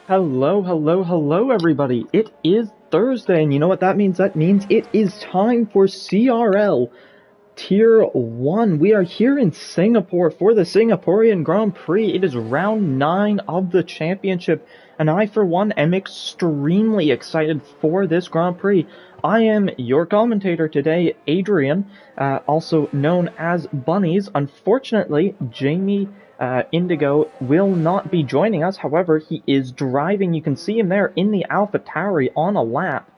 Hello, hello, hello, everybody. It is Thursday, and you know what that means? That means it is time for CRL Tier 1. We are here in Singapore for the Singaporean Grand Prix. It is round 9 of the championship, and I, for one, am extremely excited for this Grand Prix. I am your commentator today, Adrian, also known as Bunnies. Unfortunately, Jamie Indigo will not be joining us. However, he is driving. You can see him there in the AlphaTauri on a lap,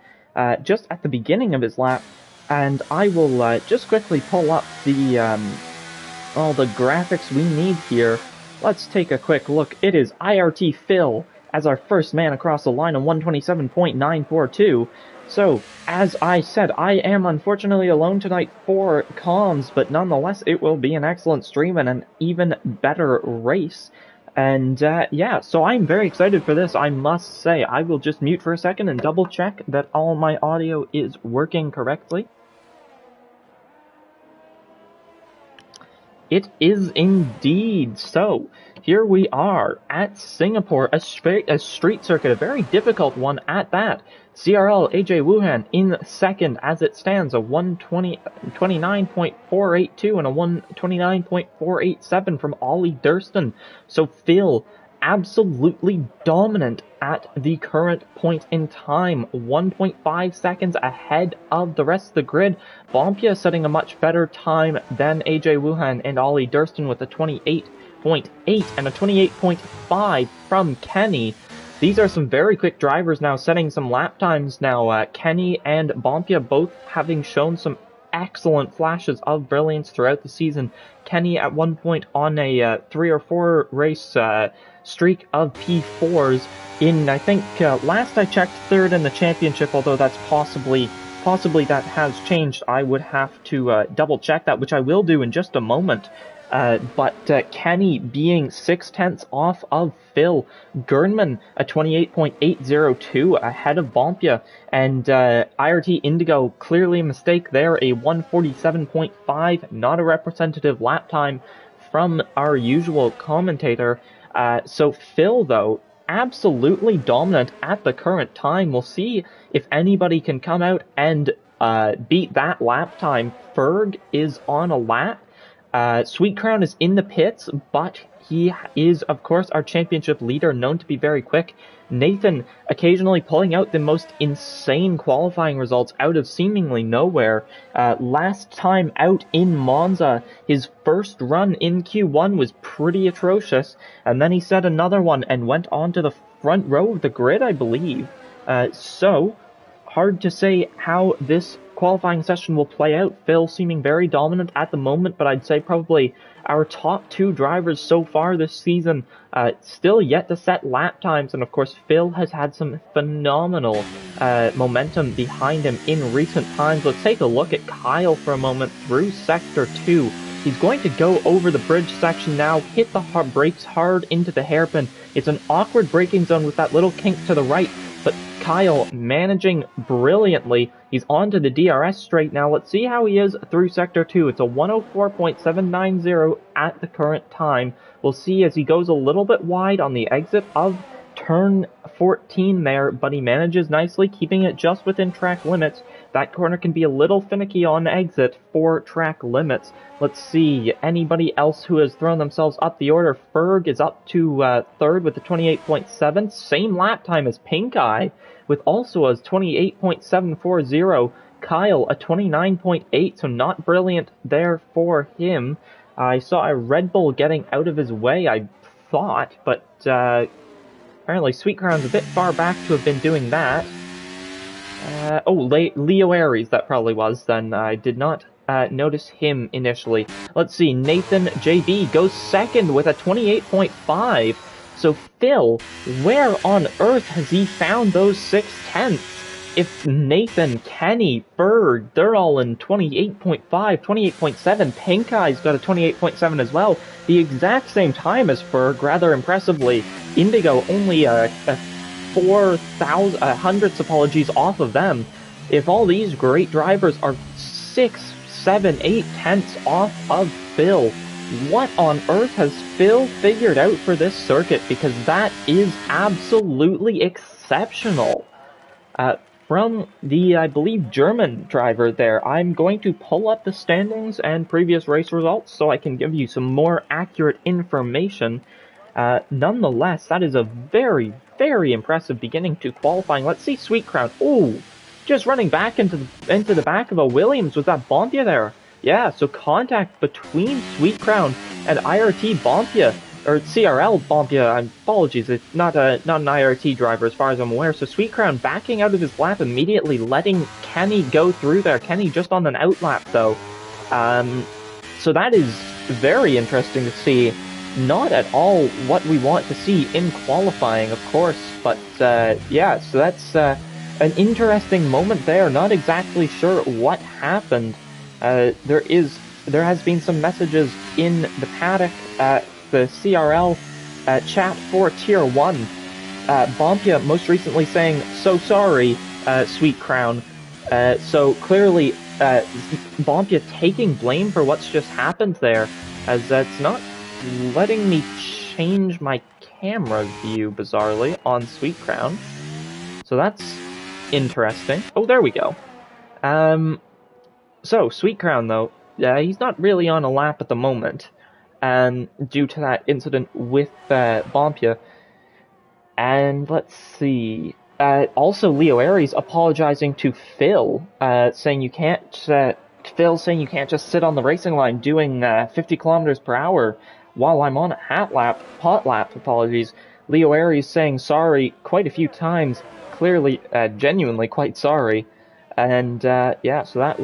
just at the beginning of his lap. And I will just quickly pull up the all the graphics we need here. Let's take a quick look. It is IRT Phil as our first man across the line on 127.942. So, as I said, I am unfortunately alone tonight for comms, but nonetheless, it will be an excellent stream and an even better race. And yeah, so I'm very excited for this, I must say. I will just mute for a second and double check that all my audio is working correctly. It is indeed. So, here we are at Singapore, a street circuit, a very difficult one at that. CRL AJ Wuhan in second as it stands, a 129.482 and a 129.487 from Ollie Durston. So Phil, absolutely dominant at the current point in time, 1.5 seconds ahead of the rest of the grid. Bompia setting a much better time than AJ Wuhan and Ollie Durston with a 28.8 and a 28.5 from Kenny. These are some very quick drivers now, setting some lap times now. Kenny and Bompia both having shown some excellent flashes of brilliance throughout the season. Kenny at one point on a 3 or 4 race streak of P4s in, I think, last I checked, third in the championship, although that's possibly that has changed. I would have to double check that, which I will do in just a moment. But Kenny being 0.6 off of Phil. Gernman, a 28.802 ahead of Bompia. And IRT Indigo, clearly a mistake there, a 147.5, not a representative lap time from our usual commentator. So Phil, though, absolutely dominant at the current time. We'll see if anybody can come out and beat that lap time. Ferg is on a lap. Sweet Crown is in the pits, but he is, of course, our championship leader, known to be very quick. Nathan occasionally pulling out the most insane qualifying results out of seemingly nowhere. Last time out in Monza, his first run in Q1 was pretty atrocious, and then he set another one and went on to the front row of the grid, I believe. So, hard to say how this qualifying session will play out. Phil seeming very dominant at the moment, but I'd say probably our top 2 drivers so far this season still yet to set lap times, and of course Phil has had some phenomenal momentum behind him in recent times. Let's take a look at Kyle for a moment through Sector 2. He's going to go over the bridge section now, hit the brakes hard into the hairpin. It's an awkward braking zone with that little kink to the right, but Kyle managing brilliantly. He's on to the DRS straight now. Let's see how he is through Sector 2. It's a 104.790 at the current time. We'll see as he goes a little bit wide on the exit of turn 14 there, but he manages nicely, keeping it just within track limits. That corner can be a little finicky on exit for track limits. Let's see, anybody else who has thrown themselves up the order. Ferg is up to third with a 28.7, same lap time as Pink Eye, with also a 28.740. Kyle, a 29.8, so not brilliant there for him. I saw a Red Bull getting out of his way, I thought, but apparently Sweet Crown's a bit far back to have been doing that. Leo Aries, that probably was, then. I did not notice him initially. Let's see, Nathan JB goes second with a 28.5. So Phil, where on earth has he found those 0.6? If Nathan, Kenny, Berg, they're all in 28.5, 28.7, Pink Eye's got a 28.7 as well, the exact same time as Berg, rather impressively. Indigo only a 4,000 hundredths off of them. If all these great drivers are 6, 7, 8 tenths off of Phil, what on earth has Phil figured out for this circuit? Because that is absolutely exceptional. From the, I believe, German driver there, I'm going to pull up the standings and previous race results so I can give you some more accurate information. Nonetheless, that is a very, very impressive beginning to qualifying. Let's see Sweet Crown. Ooh, just running back into the back of a Williams with that Bompia there. Yeah, so contact between Sweet Crown and IRT Bompia, or CRL Bompia. Apologies, it's not an IRT driver as far as I'm aware. So Sweet Crown backing out of his lap immediately, letting Kenny go through there. Kenny just on an outlap though. So that is very interesting to see. Not at all what we want to see in qualifying, of course, but yeah, so that's an interesting moment there. Not exactly sure what happened. There has been some messages in the paddock, the CRL chat for Tier 1. Bompia most recently saying, "So sorry, Sweet Crown." So clearly, Bompia taking blame for what's just happened there, as that's not letting me change my camera view, bizarrely, on Sweet Crown. So that's interesting. Oh, there we go. So, Sweet Crown, though, he's not really on a lap at the moment, due to that incident with Bompia. And let's see. Also, Leo Aries apologizing to Phil, saying you can't. Phil saying you can't just sit on the racing line doing 50 kilometers per hour while I'm on a pot lap. Apologies. Leo Aries saying sorry quite a few times. Clearly, genuinely quite sorry. And yeah, so that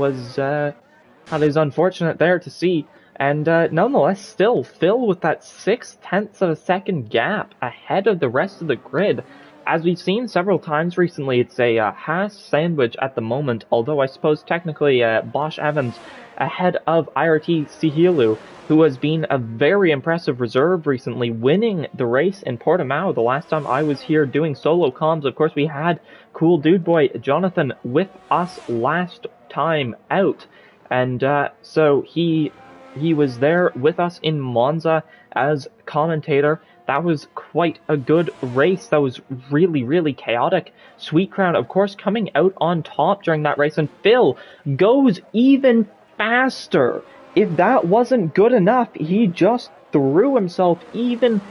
is unfortunate there to see. And nonetheless, still, Phil with that 0.6 of a second gap ahead of the rest of the grid. As we've seen several times recently, it's a Haas sandwich at the moment, although I suppose technically Bosch Evans ahead of IRT Sihilu, who has been a very impressive reserve recently, winning the race in Portimao the last time I was here doing solo comms. Of course, we had Cool Dude Boy Jonathan with us last time out, and so he was there with us in Monza as commentator. That was quite a good race. That was really, really chaotic. Sweet Crown, of course, coming out on top during that race, and Phil goes even faster. If that wasn't good enough, he just threw himself even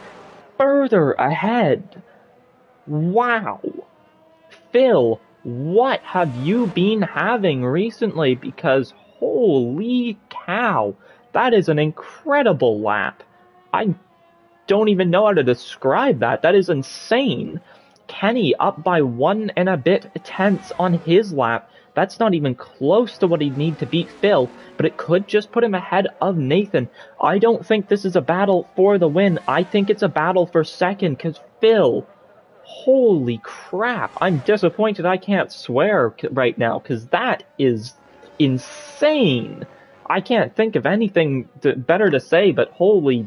further ahead. Wow. Phil, what have you been having recently? Because holy cow, that is an incredible lap. I don't even know how to describe that. That is insane. Kenny up by 1 and a bit tenths on his lap. That's not even close to what he'd need to beat Phil, but it could just put him ahead of Nathan. I don't think this is a battle for the win. I think it's a battle for second, because Phil, holy crap, I'm disappointed I can't swear right now, because that is insane. I can't think of anything better to say, but holy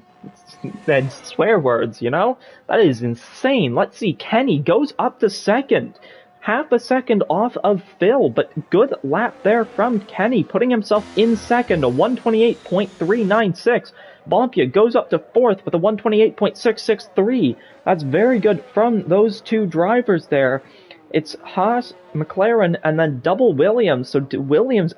than swear words, you know? That is insane. Let's see, Kenny goes up to second. Half a second off of Phil, but good lap there from Kenny, putting himself in second, a 128.396. Bompia goes up to fourth with a 128.663. That's very good from those two drivers there. It's Haas, McLaren, and then double Williams. So Williams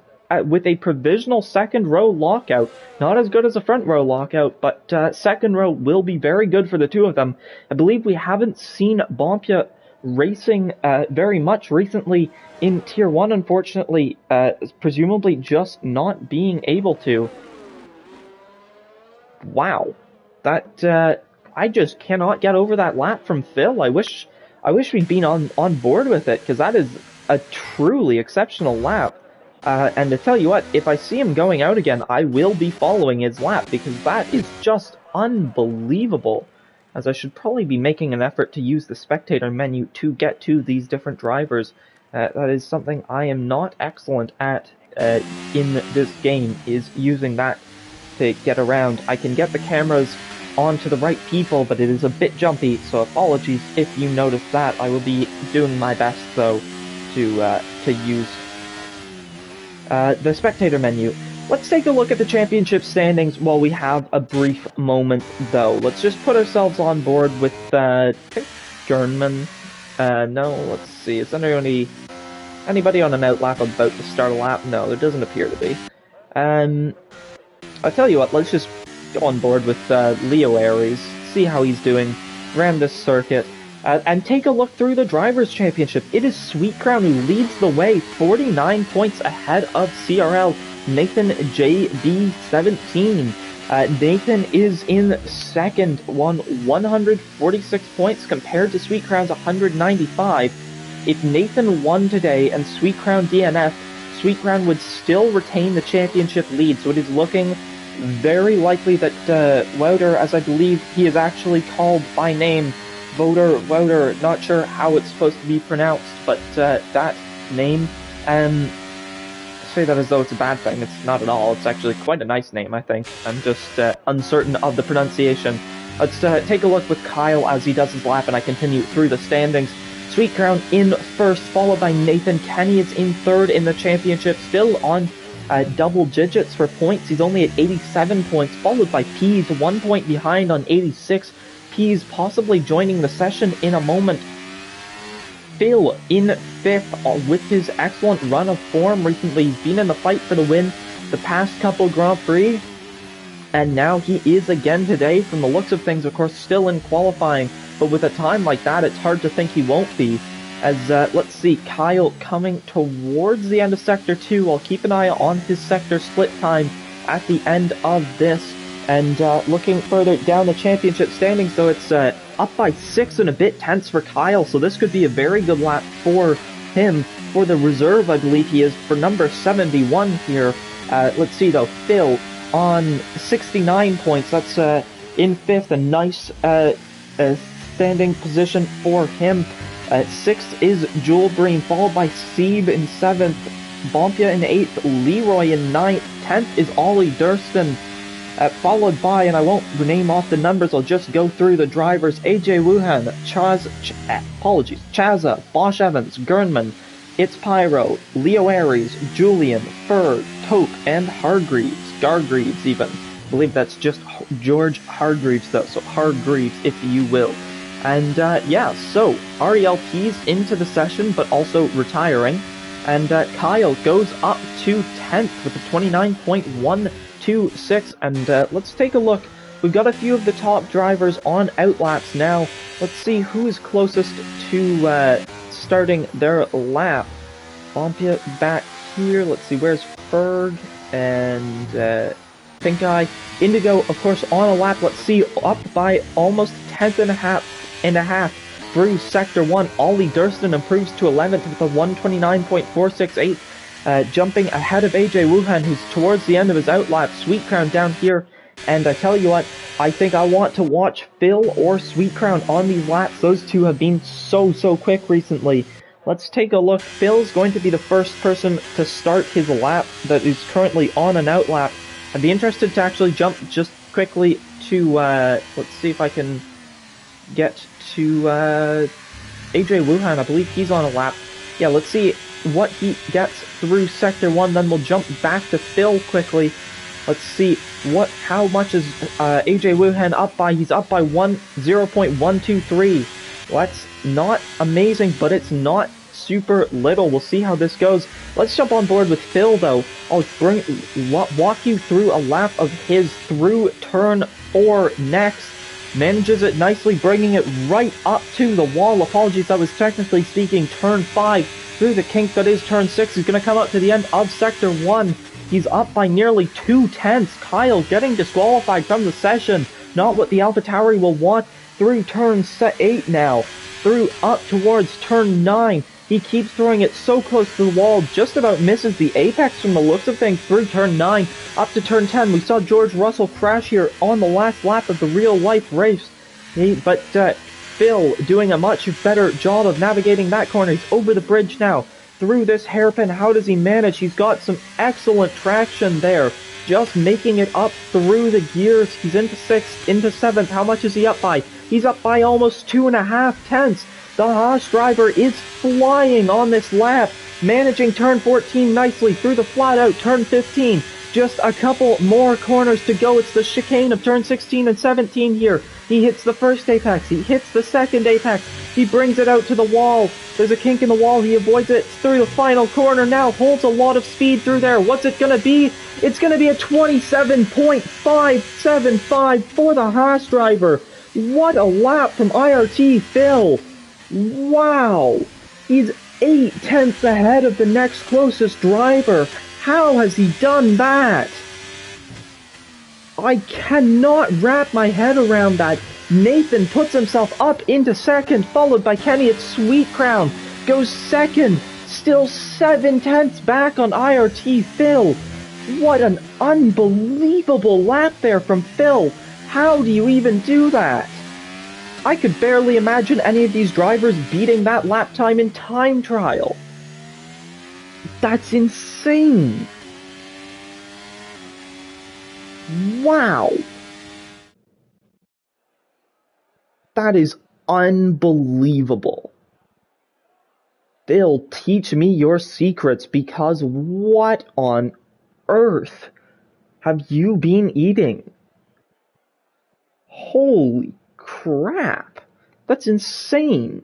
with a provisional second row lockout. Not as good as a front row lockout, but second row will be very good for the two of them. I believe we haven't seen Bompia racing very much recently in Tier 1, unfortunately, presumably just not being able to. Wow. That, I just cannot get over that lap from Phil. I wish we'd been on board with it, because that is a truly exceptional lap. And to tell you what, if I see him going out again, I will be following his lap, because that is just unbelievable. As I should probably be making an effort to use the spectator menu to get to these different drivers. That is something I am not excellent at in this game, is using that to get around. I can get the cameras onto the right people, but it is a bit jumpy, so apologies if you notice that. I will be doing my best, though, to use the spectator menu. Let's take a look at the championship standings while we have a brief moment, though. Let's just put ourselves on board with, I think, Gernman. No, let's see. Is there anybody on an outlap about to start a lap? No, there doesn't appear to be. I'll tell you what, let's just go on board with Leo Aries, see how he's doing, ran this circuit, and take a look through the Drivers' Championship. It is Sweet Crown who leads the way, 49 points ahead of CRL. Nathan JB17. Nathan is in second, won 146 points compared to Sweet Crown's 195. If Nathan won today and Sweet Crown DNF, Sweet Crown would still retain the championship lead, so it is looking very likely that Wouter, as I believe he is actually called by name, Wouter, not sure how it's supposed to be pronounced, but that name, say that as though it's a bad thing. It's not at all. It's actually quite a nice name, I think. I'm just uncertain of the pronunciation. Let's take a look with Kyle as he does his lap, and I continue through the standings. Sweet Crown in first, followed by Nathan. Kenny is in third in the championship, still on double digits for points. He's only at 87 points, followed by Peas, 1 point behind on 86. Peas possibly joining the session in a moment. Phil in fifth with his excellent run of form recently. He's been in the fight for the win the past couple Grand Prix, and now he is again today. From the looks of things, of course, still in qualifying, but with a time like that, it's hard to think he won't be. As, let's see, Kyle coming towards the end of Sector 2. I'll keep an eye on his sector split time at the end of this. And looking further down the championship standings, though, it's up by 6 and a bit tenths for Kyle, so this could be a very good lap for him. For the reserve, I believe he is for number 71 here. Let's see, though, Phil on 69 points. That's in fifth, a nice standing position for him. Sixth is Jewel Breen, followed by Seeb in seventh, Bompia in eighth, Leroy in ninth, 10th is Ollie Durston. Followed by, and I won't name off the numbers, I'll just go through the drivers: AJ Wuhan, Chaza, Bosch Evans, Gernman, It's Pyro, Leo Aries, Julian, Ferg, Tope, and Gargreaves even. I believe that's just George Hargreaves though, so Hargreaves if you will. And yeah, so RELP's into the session but also retiring, and Kyle goes up to 10th with a 29.126, and let's take a look. We've got a few of the top drivers on outlaps now. Let's see who is closest to starting their lap. Bompia back here. Let's see, where's Ferg and Pink Eye? Indigo, of course, on a lap. Let's see, up by almost 10th and a half through Sector 1. Ollie Durston improves to 11th with a 129.468. Jumping ahead of AJ Wuhan, who's towards the end of his outlap. Sweet Crown down here, and I tell you what, I think I want to watch Phil or Sweet Crown on these laps. Those two have been so quick recently. Let's take a look. Phil's going to be the first person to start his lap that is currently on an outlap. I'd be interested to actually jump just quickly to, let's see if I can get to AJ Wuhan. I believe he's on a lap. Yeah, let's see what he gets through Sector 1, then we'll jump back to Phil quickly. Let's see how much is AJ Wuhan up by. He's up by 0.123. Well, that's not amazing, but it's not super little. We'll see how this goes. Let's jump on board with Phil, though. I'll walk you through a lap of his through turn 4 next. Manages it nicely, bringing it right up to the wall. Apologies, I was technically speaking turn 5 through the kink that is turn 6. He's going to come up to the end of Sector 1. He's up by nearly 2 tenths. Kyle getting disqualified from the session. Not what the AlphaTauri will want. Through turn 8 now. Through up towards turn 9. He keeps throwing it so close to the wall, just about misses the apex from the looks of things through turn 9. Up to turn 10, we saw George Russell crash here on the last lap of the real-life race. But Phil doing a much better job of navigating that corner. He's over the bridge now. Through this hairpin, how does he manage? He's got some excellent traction there. Just making it up through the gears. He's into 6th, into 7th. How much is he up by? He's up by almost 2.5 tenths. The Haas driver is flying on this lap, managing turn 14 nicely through the flat-out turn 15. Just a couple more corners to go. It's the chicane of turn 16 and 17 here. He hits the first apex. He hits the second apex. He brings it out to the wall. There's a kink in the wall. He avoids it through the final corner now. Holds a lot of speed through there. What's it going to be? It's going to be a 27.575 for the Haas driver. What a lap from IRT Phil. Wow. He's 8/10 ahead of the next closest driver. How has he done that? I cannot wrap my head around that. Nathan puts himself up into second, followed by Kenny at Sweet Crown. Goes second, still 7/10 back on IRT Phil. What an unbelievable lap there from Phil. How do you even do that? I could barely imagine any of these drivers beating that lap time in time trial. That's insane. Wow. That is unbelievable. Phil, teach me your secrets, because what on earth have you been eating? Holy crap. That's insane.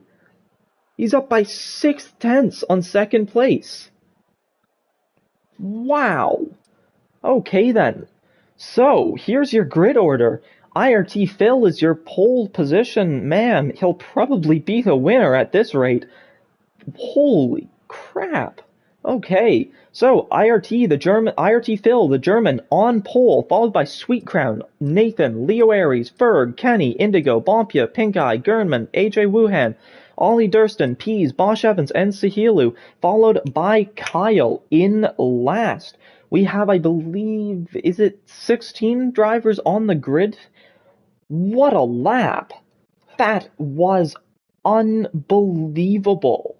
He's up by 6/10 on second place. Wow. Okay then. So, here's your grid order. IRT Phil is your pole position man. He'll probably be the winner at this rate. Holy crap. Okay, so IRT Phil, the German, on pole, followed by Sweet Crown, Nathan, Leo Aries, Ferg, Kenny, Indigo, Bompia, Pink Eye, Gernman, AJ Wuhan, Ollie Durston, Pease, Bosch Evans, and Sahilu, followed by Kyle in last. We have, I believe, is it 16 drivers on the grid? What a lap. That was unbelievable.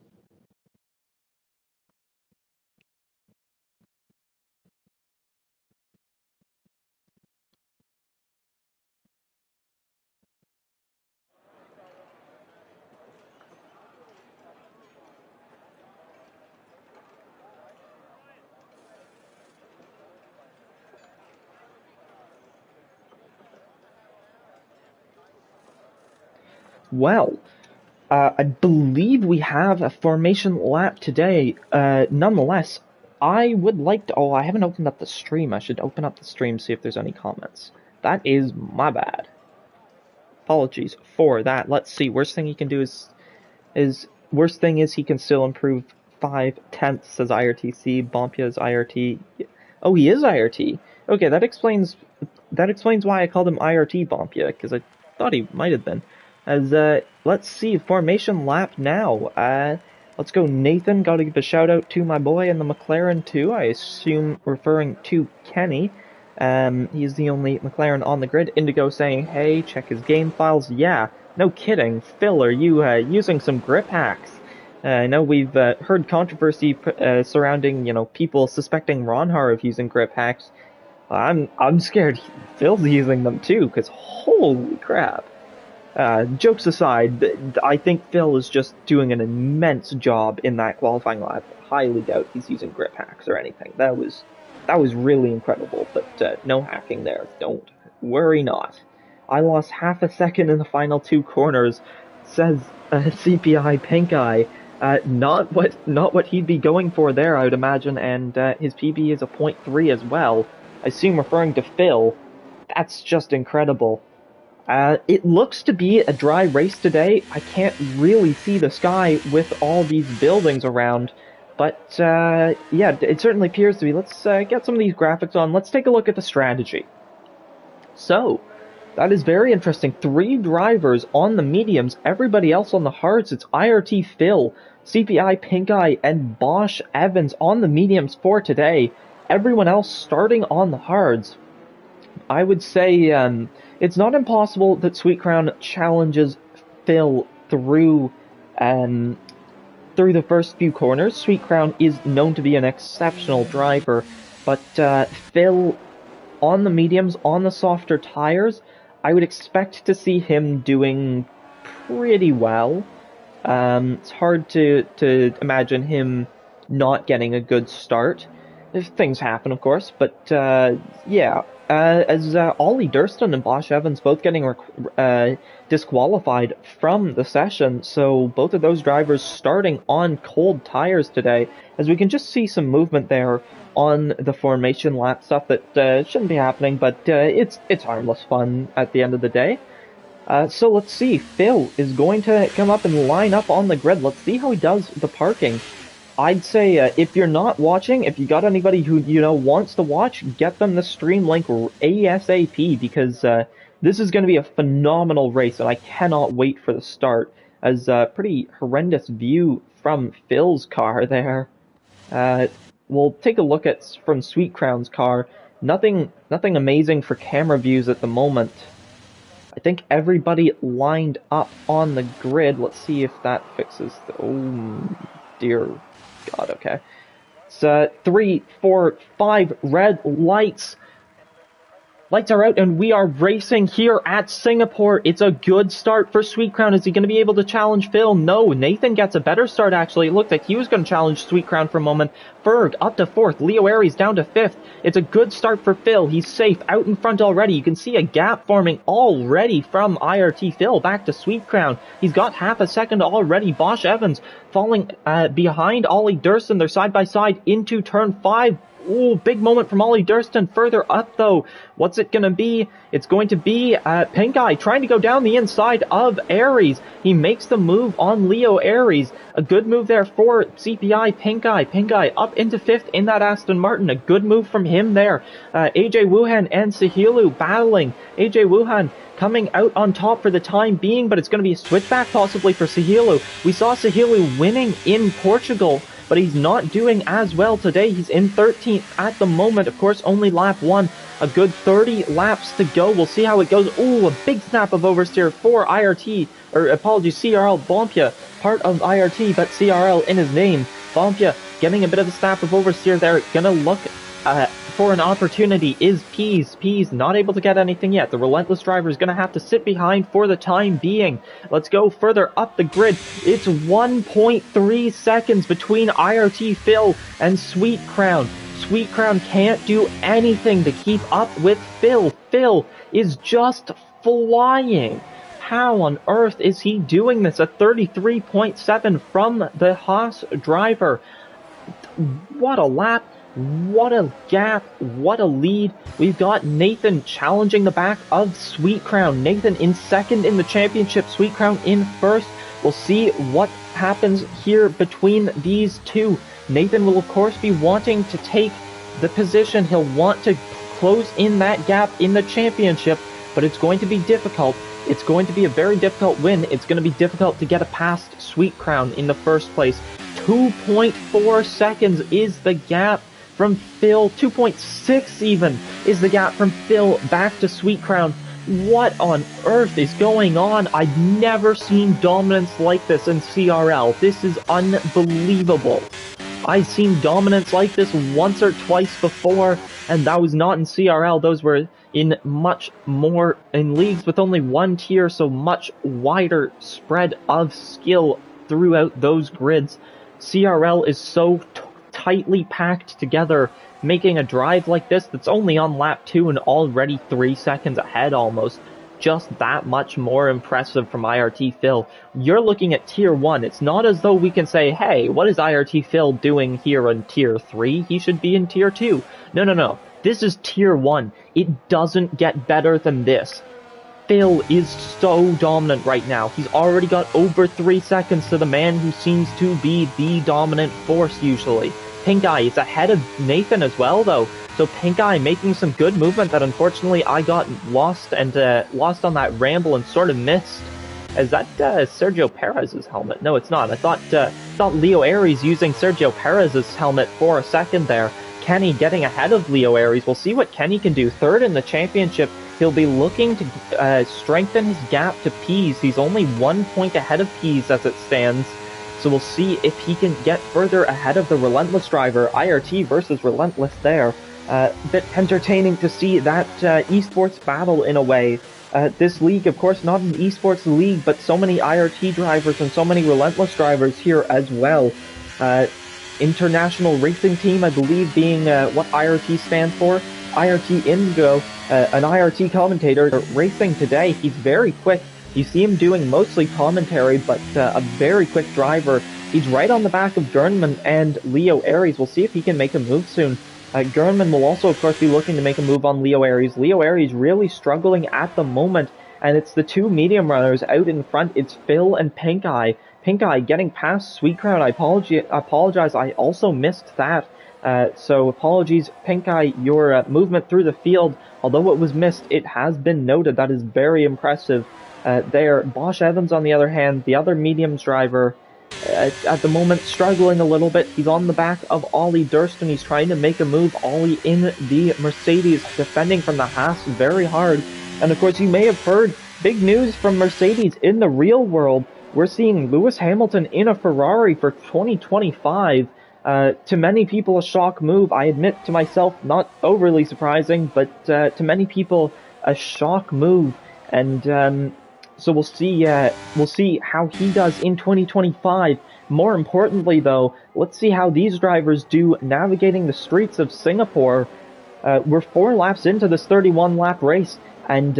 Well, I believe we have a formation lap today. Nonetheless, I would like to... Oh, I haven't opened up the stream. I should open up the stream, see if there's any comments. That is my bad. Apologies for that. Let's see. Worst thing he can do is worst thing is he can still improve 5/10, says IRTC. Bompia is IRT. Oh, he is IRT. Okay, that explains why I called him IRT Bompia, because I thought he might have been. As let's see, formation lap now. Let's go Nathan. Gotta give a shout out to my boy in the McLaren too. I assume referring to Kenny. He's the only McLaren on the grid. Indigo saying, hey, check his game files. Yeah, no kidding. Phil, are you using some grip hacks? I know we've heard controversy surrounding, people suspecting Ronhar of using grip hacks. I'm scared Phil's using them too, because holy crap. Jokes aside, I think Phil is just doing an immense job in that qualifying lap. Highly doubt he's using grip hacks or anything. That was really incredible, but no hacking there. Don't worry not. I lost half a second in the final two corners, says CPI Pink Eye. Not what he'd be going for there, I would imagine, and his PB is a 0.3 as well. I assume referring to Phil. That's just incredible. It looks to be a dry race today. I can't really see the sky with all these buildings around, but yeah, it certainly appears to be. Let's get some of these graphics on. Let's take a look at the strategy. So, that is very interesting. 3 drivers on the mediums, everybody else on the hards. It's IRT Phil, CPI Pink Eye, and Bosch Evans on the mediums for today. Everyone else starting on the hards. I would say it's not impossible that Sweet Crown challenges Phil through the first few corners. Sweet Crown is known to be an exceptional driver, but Phil on the mediums, on the softer tires, I would expect to see him doing pretty well. It's hard to imagine him not getting a good start. things happen, of course, but yeah. As Ollie Durston and Bosch Evans both getting disqualified from the session, so both of those drivers starting on cold tires today, as we can just see some movement there on the formation lap stuff that shouldn't be happening, but it's harmless fun at the end of the day. So let's see, Phil is going to come up and line up on the grid. Let's see how he does the parking. I'd say if you're not watching, if you got anybody who, wants to watch, get them the stream link ASAP, because this is going to be a phenomenal race, and I cannot wait for the start. As a pretty horrendous view from Phil's car there. We'll take a look at from Sweet Crown's car. Nothing amazing for camera views at the moment. I think everybody lined up on the grid. Let's see if that fixes the... Oh, dear God, okay. It's 3, 4, 5 red lights. Lights are out, and we are racing here at Singapore. It's a good start for Sweet Crown. Is he going to be able to challenge Phil? No, Nathan gets a better start, actually. It looked like he was going to challenge Sweet Crown for a moment. Ferg up to 4th. Leo Aries down to 5th. It's a good start for Phil. He's safe out in front already. You can see a gap forming already from IRT Phil back to Sweet Crown. He's got half a second already. Bosch Evans falling behind Ollie Durston. They're side by side into turn 5. Ooh, big moment from Ollie Durston. Further up, though, what's it going to be? It's going to be Pink Eye trying to go down the inside of Aries. He makes the move on Leo Aries. A good move there for CPI Pink Eye. Pink Eye up into 5th in that Aston Martin. A good move from him there. AJ Wuhan and Sahilu battling. AJ Wuhan coming out on top for the time being, but it's going to be a switchback possibly for Sahilu. We saw Sahilu winning in Portugal, but he's not doing as well today. He's in 13th at the moment. Of course, only lap 1. A good 30 laps to go. We'll see how it goes. Ooh, a big snap of oversteer for IRT, or apologies, CRL Bompia, part of IRT, but CRL in his name. Bompia getting a bit of a snap of oversteer there. Gonna look for an opportunity is Pease. Pease not able to get anything yet. The Relentless driver is going to have to sit behind for the time being. Let's go further up the grid. It's 1.3 seconds between IRT Phil and Sweet Crown. Sweet Crown can't do anything to keep up with Phil. Phil is just flying. How on earth is he doing this? A 33.7 from the Haas driver. What a lap. What a gap, what a lead. We've got Nathan challenging the back of Sweet Crown. Nathan in 2nd in the championship, Sweet Crown in 1st. We'll see what happens here between these two. Nathan will, of course, be wanting to take the position. He'll want to close in that gap in the championship, but it's going to be difficult. It's going to be a very difficult win. It's going to be difficult to get past Sweet Crown in the first place. 2.4 seconds is the gap from Phil. 2.6 even is the gap from Phil back to Sweet Crown. What on earth is going on? I've never seen dominance like this in CRL. This is unbelievable. I've seen dominance like this once or twice before, and that was not in CRL. Those were in much more in leagues with only one tier, so much wider spread of skill throughout those grids. CRL is so tightly packed together, making a drive like this that's only on lap 2 and already 3 seconds ahead almost. Just that much more impressive from IRT Phil. You're looking at tier 1. It's not as though we can say, hey, what is IRT Phil doing here in tier 3? He should be in tier 2. No. This is tier 1. It doesn't get better than this. Phil is so dominant right now. He's already got over 3 seconds to the man who seems to be the dominant force usually. Pink Eye is ahead of Nathan as well, though. So Pink Eye making some good movement that unfortunately I got lost on that ramble and sort of missed. Is that Sergio Perez's helmet? No, it's not. I thought Leo Aries using Sergio Perez's helmet for a second there. Kenny getting ahead of Leo Aries. We'll see what Kenny can do. 3rd in the championship. He'll be looking to strengthen his gap to Pease. He's only 1 point ahead of Pease as it stands. So we'll see if he can get further ahead of the Relentless driver. IRT versus Relentless there. Bit entertaining to see that esports battle in a way. This league, of course, not an esports league, but so many IRT drivers and so many Relentless drivers here as well. international racing team, I believe, being what IRT stands for. IRT Indigo, an IRT commentator racing today. He's very quick. You see him doing mostly commentary, but a very quick driver. He's right on the back of Gernman and Leo Aries. We'll see if he can make a move soon. Gernman will also, of course, be looking to make a move on Leo Aries. Leo Aries really struggling at the moment, and it's the two medium runners out in front. It's Phil and Pink Eye. Pink Eye getting past Sweet Crown. I apologize. I also missed that. So apologies, Pink Eye. Your movement through the field, although it was missed, it has been noted. That is very impressive. There, Bosch Evans, on the other hand, the other mediums driver, at the moment struggling a little bit. He's on the back of Ollie Durston. He's trying to make a move. Ollie in the Mercedes, defending from the Haas very hard. And of course, you may have heard big news from Mercedes in the real world. We're seeing Lewis Hamilton in a Ferrari for 2025. To many people, a shock move. I admit to myself, not overly surprising, but to many people, a shock move. And so we'll see how he does in 2025. More importantly, though, let's see how these drivers do navigating the streets of Singapore. We're 4 laps into this 31-lap race, and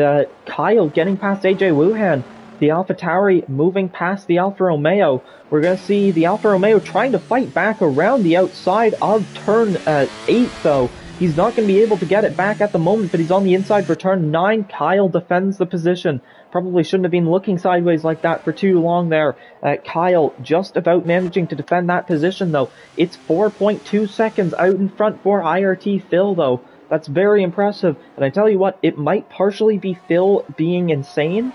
Kyle getting past AJ Wuhan. The AlphaTauri moving past the Alfa Romeo. We're going to see the Alfa Romeo trying to fight back around the outside of turn 8, though. He's not going to be able to get it back at the moment, but he's on the inside for turn 9. Kyle defends the position. Probably shouldn't have been looking sideways like that for too long there. Kyle just about managing to defend that position, though. It's 4.2 seconds out in front for IRT Phil, though. That's very impressive. And I tell you what, it might partially be Phil being insane,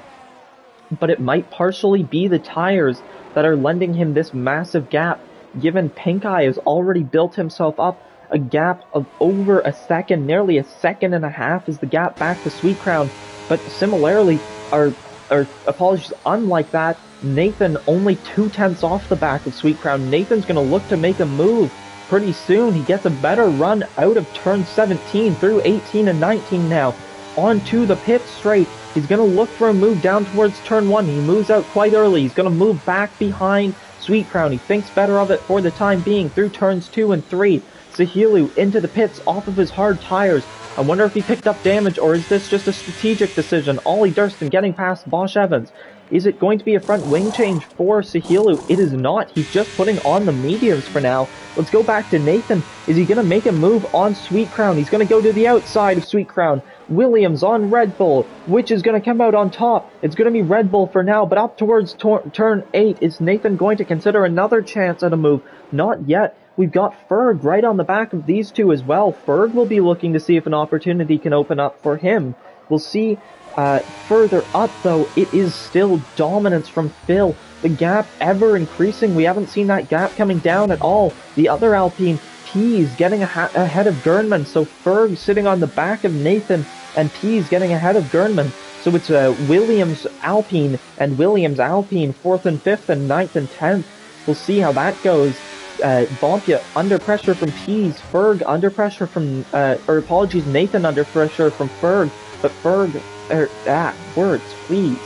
but it might partially be the tires that are lending him this massive gap, given Pink Eye has already built himself up a gap of over a second. Nearly a second and a half is the gap back to Sweet Crown. But similarly, unlike that, Nathan only 2/10 off the back of Sweet Crown. Nathan's going to look to make a move pretty soon. He gets a better run out of turn 17 through 18 and 19 now. Onto the pit straight. He's going to look for a move down towards turn 1. He moves out quite early. He's going to move back behind Sweet Crown. He thinks better of it for the time being through turns 2 and 3. Sahilu into the pits off of his hard tires. I wonder if he picked up damage, or is this just a strategic decision? Ollie Durston getting past Bosch Evans. Is it going to be a front wing change for Sahilu? It is not. He's just putting on the mediums for now. Let's go back to Nathan. Is he going to make a move on Sweet Crown? He's going to go to the outside of Sweet Crown. Williams on Red Bull. Which is going to come out on top? It's going to be Red Bull for now, but up towards turn 8. Is Nathan going to consider another chance at a move? Not yet. We've got Ferg right on the back of these two as well. Ferg will be looking to see if an opportunity can open up for him. We'll see further up, though. It is still dominance from Phil. The gap ever increasing. We haven't seen that gap coming down at all. The other Alpine, Pease, getting ahead of Gernman. So Ferg sitting on the back of Nathan, and Pease getting ahead of Gernman. So it's Williams Alpine and Williams Alpine 4th and 5th and 9th and 10th. We'll see how that goes. Bompia under pressure from Pease, Ferg under pressure from, Nathan under pressure from Ferg, but Ferg, words, please.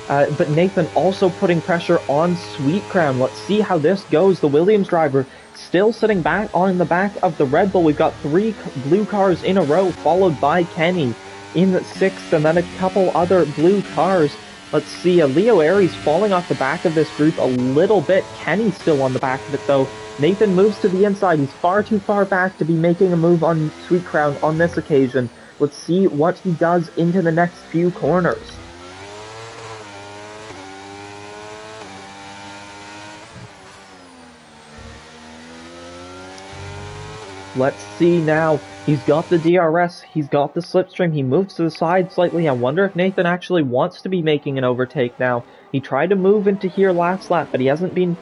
But Nathan also putting pressure on Sweet Crown. Let's see how this goes. The Williams driver still sitting back on the back of the Red Bull. We've got 3 blue cars in a row, followed by Kenny in 6th, and then a couple other blue cars. Let's see, Leo Aries falling off the back of this group a little bit. Kenny's still on the back of it, though. Nathan moves to the inside. He's far too far back to be making a move on Sweet Crown on this occasion. Let's see what he does into the next few corners. Let's see now. He's got the DRS, he's got the slipstream, he moves to the side slightly. I wonder if Nathan actually wants to be making an overtake now. He tried to move into here last lap, but he hasn't been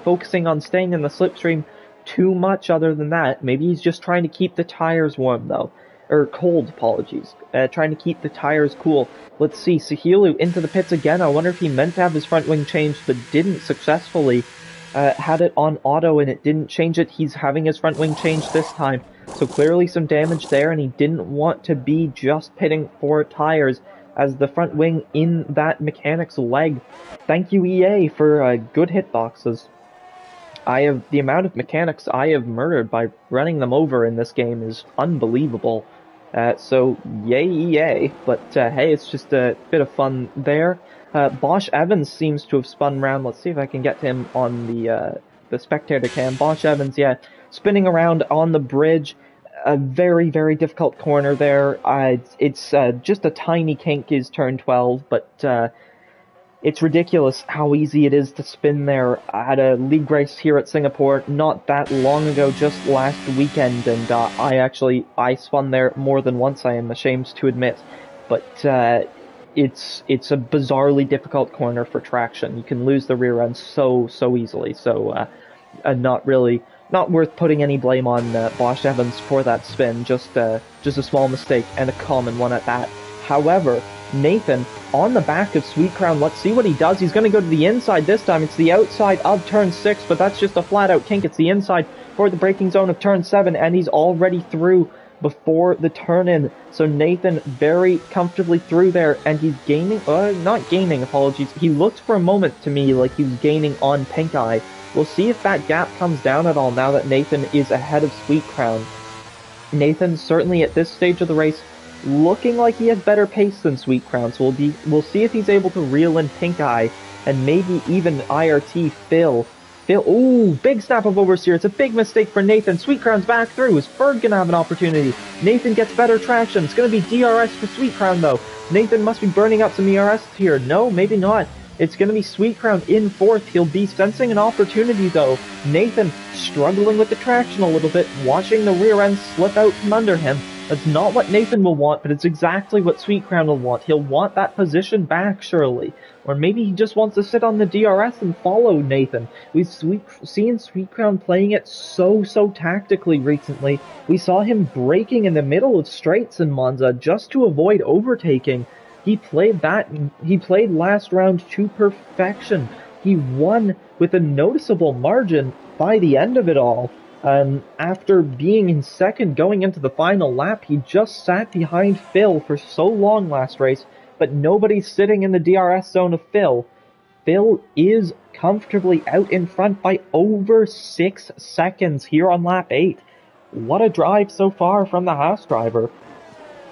focusing on staying in the slipstream too much other than that. Maybe he's just trying to keep the tires warm, though. Or cold, apologies. Trying to keep the tires cool. Let's see, Sahilu into the pits again. I wonder if he meant to have his front wing changed, but didn't successfully. Had it on auto and it didn't change it. He's having his front wing changed this time. So clearly some damage there, and he didn't want to be just pitting for tires as the front wing in that mechanic's leg. Thank you, EA, for good hitboxes. The amount of mechanics I have murdered by running them over in this game is unbelievable. So yay, yay. But hey, it's just a bit of fun there. Bosch Evans seems to have spun around. Let's see if I can get him on the spectator cam. Bosch Evans, yeah, spinning around on the bridge. A very, very difficult corner there. It's just a tiny kink is turn 12, but it's ridiculous how easy it is to spin there. I had a league race here at Singapore not that long ago, just last weekend, and I spun there more than once, I am ashamed to admit. But it's a bizarrely difficult corner for traction. You can lose the rear end so easily, so not worth putting any blame on Bosch Evans for that spin, just a small mistake, and a common one at that. However, Nathan on the back of Sweet Crown, let's see what he does. He's going to go to the inside this time. It's the outside of turn 6, but that's just a flat-out kink. It's the inside for the braking zone of turn 7, and he's already through before the turn-in. So Nathan very comfortably through there, and he's gaining, not gaining, apologies. He looked for a moment to me like he was gaining on Pink Eye. We'll see if that gap comes down at all now that Nathan is ahead of Sweet Crown. Nathan, certainly at this stage of the race, looking like he has better pace than Sweet Crown, so we'll see if he's able to reel in Pink Eye, and maybe even IRT Phil. Ooh, big snap of oversteer. It's a big mistake for Nathan. Sweet Crown's back through. Is Ferg gonna have an opportunity? Nathan gets better traction. It's gonna be DRS for Sweet Crown, though. Nathan must be burning up some ERS here. No, maybe not. It's going to be Sweet Crown in 4th. He'll be sensing an opportunity, though. Nathan struggling with the traction a little bit, watching the rear end slip out from under him. That's not what Nathan will want, but it's exactly what Sweet Crown will want. He'll want that position back, surely. Or maybe he just wants to sit on the DRS and follow Nathan. We've seen Sweet Crown playing it so tactically recently. We saw him braking in the middle of straights in Monza just to avoid overtaking. He played last round to perfection. He won with a noticeable margin by the end of it all. After being in second going into the final lap, he just sat behind Phil for so long last race, but nobody's sitting in the DRS zone of Phil. Phil is comfortably out in front by over 6 seconds here on lap 8. What a drive so far from the Haas driver.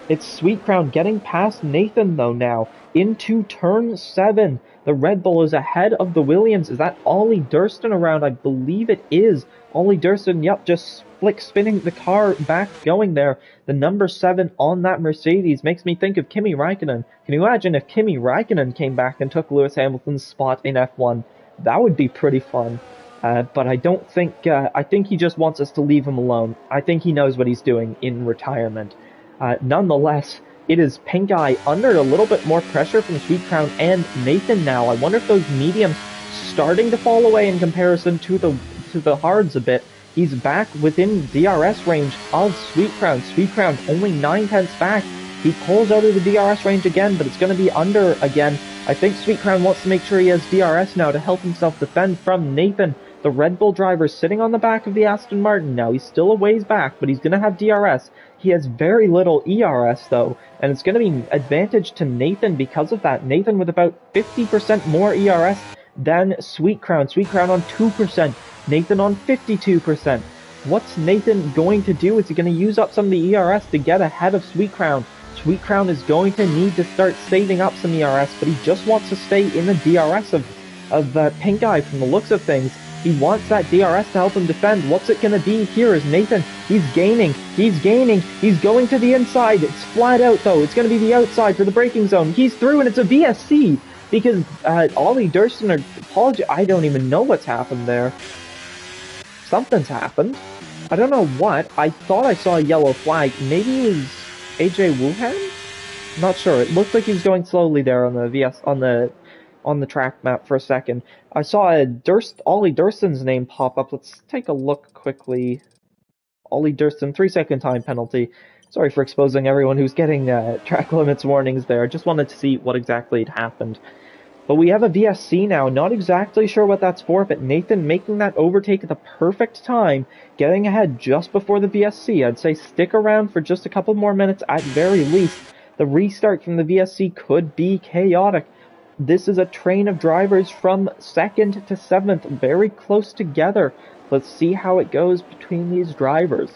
It's Sweet Crown getting past Nathan, though, now. Into turn 7. The Red Bull is ahead of the Williams. Is that Ollie Durston around? I believe it is. Ollie Durston, yep, just flick spinning the car back going there. The number 7 on that Mercedes makes me think of Kimi Räikkönen. Can you imagine if Kimi Räikkönen came back and took Lewis Hamilton's spot in F1? That would be pretty fun. But I don't think, I think he just wants us to leave him alone. I think he knows what he's doing in retirement. Nonetheless, it is Pink Eye under a little bit more pressure from Sweet Crown and Nathan now. I wonder if those mediums starting to fall away in comparison to the hards a bit. He's back within DRS range of Sweet Crown. Sweet Crown only 9/10 back. He pulls out of the DRS range again, but it's going to be under again. I think Sweet Crown wants to make sure he has DRS now to help himself defend from Nathan. The Red Bull driver sitting on the back of the Aston Martin now. He's still a ways back, but he's going to have DRS. He has very little ERS, though, and it's going to be advantage to Nathan because of that. Nathan with about 50% more ERS than Sweet Crown. Sweet Crown on 2%. Nathan on 52%. What's Nathan going to do? Is he going to use up some of the ERS to get ahead of Sweet Crown? Sweet Crown is going to need to start saving up some ERS, but he just wants to stay in the DRS of Pink Eye from the looks of things. He wants that DRS to help him defend. What's it going to be? Here is Nathan. He's gaining. He's going to the inside. It's flat out, though. It's going to be the outside for the braking zone. He's through, and it's a VSC because Ollie Durston, I don't even know what's happened there. Something's happened. I don't know what. I thought I saw a yellow flag. Maybe it was AJ Wuhan? Not sure. It looked like he was going slowly there on the on the track map for a second. I saw Ollie Durston's name pop up. Let's take a look quickly. Ollie Durston, 3-second time penalty. Sorry for exposing everyone who's getting track limits warnings there. Just wanted to see what exactly had happened. But we have a VSC now. Not exactly sure what that's for, but Nathan making that overtake at the perfect time, getting ahead just before the VSC. I'd say stick around for just a couple more minutes at very least. The restart from the VSC could be chaotic. this is a train of drivers from 2nd to 7th, very close together. Let's see how it goes between these drivers.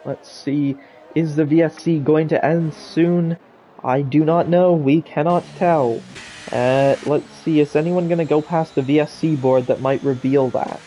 Let's see, is the VSC going to end soon? I do not know, we cannot tell. Let's see, is anyone going to go past the VSC board that might reveal that?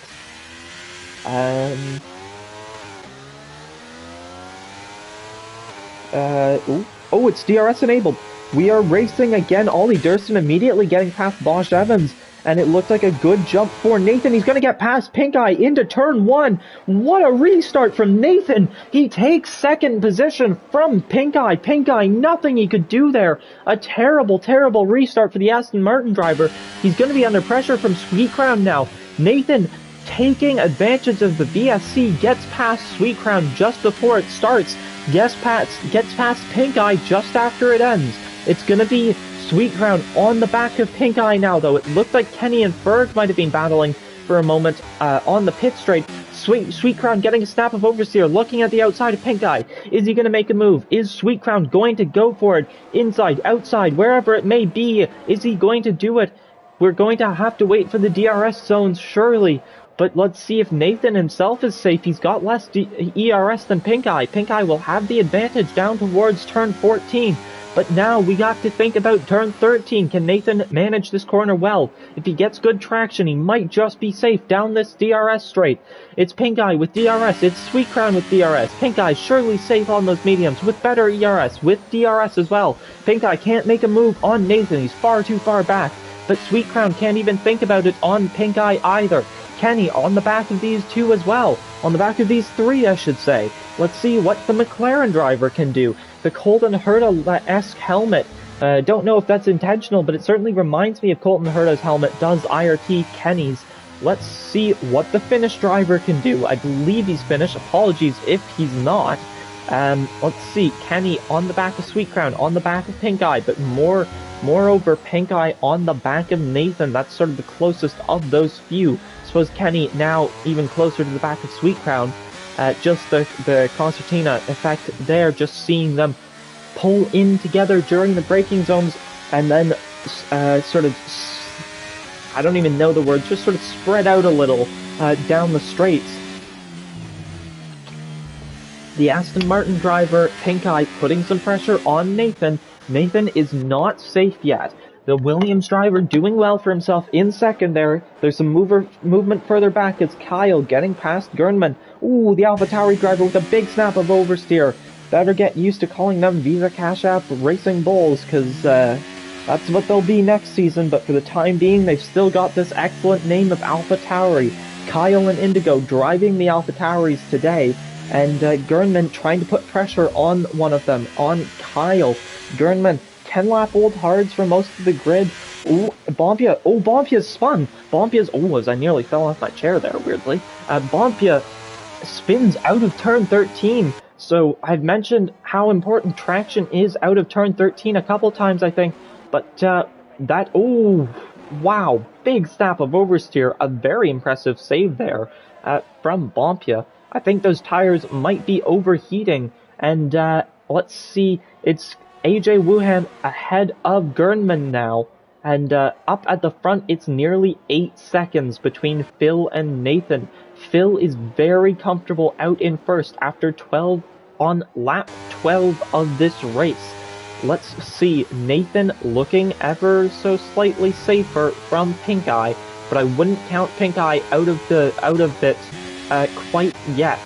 Oh, it's DRS enabled. We are racing again. Ollie Durston immediately getting past Bosch Evans. And it looked like a good jump for Nathan. He's going to get past Pink Eye into turn 1. What a restart from Nathan. He takes 2nd position from Pink Eye. Pink Eye, nothing he could do there. A terrible, terrible restart for the Aston Martin driver. He's going to be under pressure from Sweet Crown now. Nathan taking advantage of the VSC, gets past Sweet Crown just before it starts. Gets past Pink Eye just after it ends. It's going to be Sweet Crown on the back of Pink Eye now, though. It looked like Kenny and Ferg might have been battling for a moment on the pit straight. Sweet Crown getting a snap of oversteer, looking at the outside of Pink Eye. Is he going to make a move? Is Sweet Crown going to go for it? Inside, outside, wherever it may be. Is he going to do it? We're going to have to wait for the DRS zones, surely. But let's see if Nathan himself is safe. He's got less ERS than Pink Eye. Pink Eye will have the advantage down towards turn 14. But now we got to think about turn 13. Can Nathan manage this corner well? If he gets good traction, he might just be safe down this DRS straight. It's Pink Eye with DRS. It's Sweet Crown with DRS. Pink Eye surely safe on those mediums with better ERS, with DRS as well. Pink Eye can't make a move on Nathan. He's far too far back. But Sweet Crown can't even think about it on Pink Eye either. Kenny on the back of these two as well. On the back of these three, I should say. Let's see what the McLaren driver can do. The Colton Herta-esque helmet. Don't know if that's intentional, but it certainly reminds me of Colton Herta's helmet. Does IRT Kenny's. Let's see what the Finnish driver can do. I believe he's Finnish. Apologies if he's not. Let's see. Kenny on the back of Sweet Crown, on the back of Pink Eye, but moreover, Pink Eye on the back of Nathan. That's sort of the closest of those few. I suppose Kenny now even closer to the back of Sweet Crown. Just the concertina effect there, just seeing them pull in together during the braking zones, and then sort of, I don't even know the word, just sort of spread out a little down the straights. The Aston Martin driver, Pink Eye, putting some pressure on Nathan. Nathan is not safe yet. The Williams driver doing well for himself in second there. There's some movement further back. It's Kyle getting past Gernman. Ooh, the AlphaTauri driver with a big snap of oversteer. Better get used to calling them Visa Cash App Racing Bulls, because that's what they'll be next season. But for the time being, they've still got this excellent name of AlphaTauri. Kyle and Indigo driving the AlphaTauris today. And Gernman trying to put pressure on one of them, on Kyle. Gernman 10-lap old hards for most of the grid. Ooh, Bompia. Oh, Bompia's spun. Bompia's. Oh, as I nearly fell off my chair there, weirdly. Bompia spins out of turn 13. So I've mentioned how important traction is out of turn 13 a couple times, I think. But that. Oh, wow. Big snap of oversteer. A very impressive save there from Bompia. I think those tires might be overheating. And let's see. It's AJ Wuhan ahead of Gernman now, and up at the front it's nearly 8 seconds between Phil and Nathan. Phil is very comfortable out in first after 12 on lap 12 of this race. Let's see, Nathan looking ever so slightly safer from Pink Eye, but I wouldn't count Pink Eye out of it quite yet.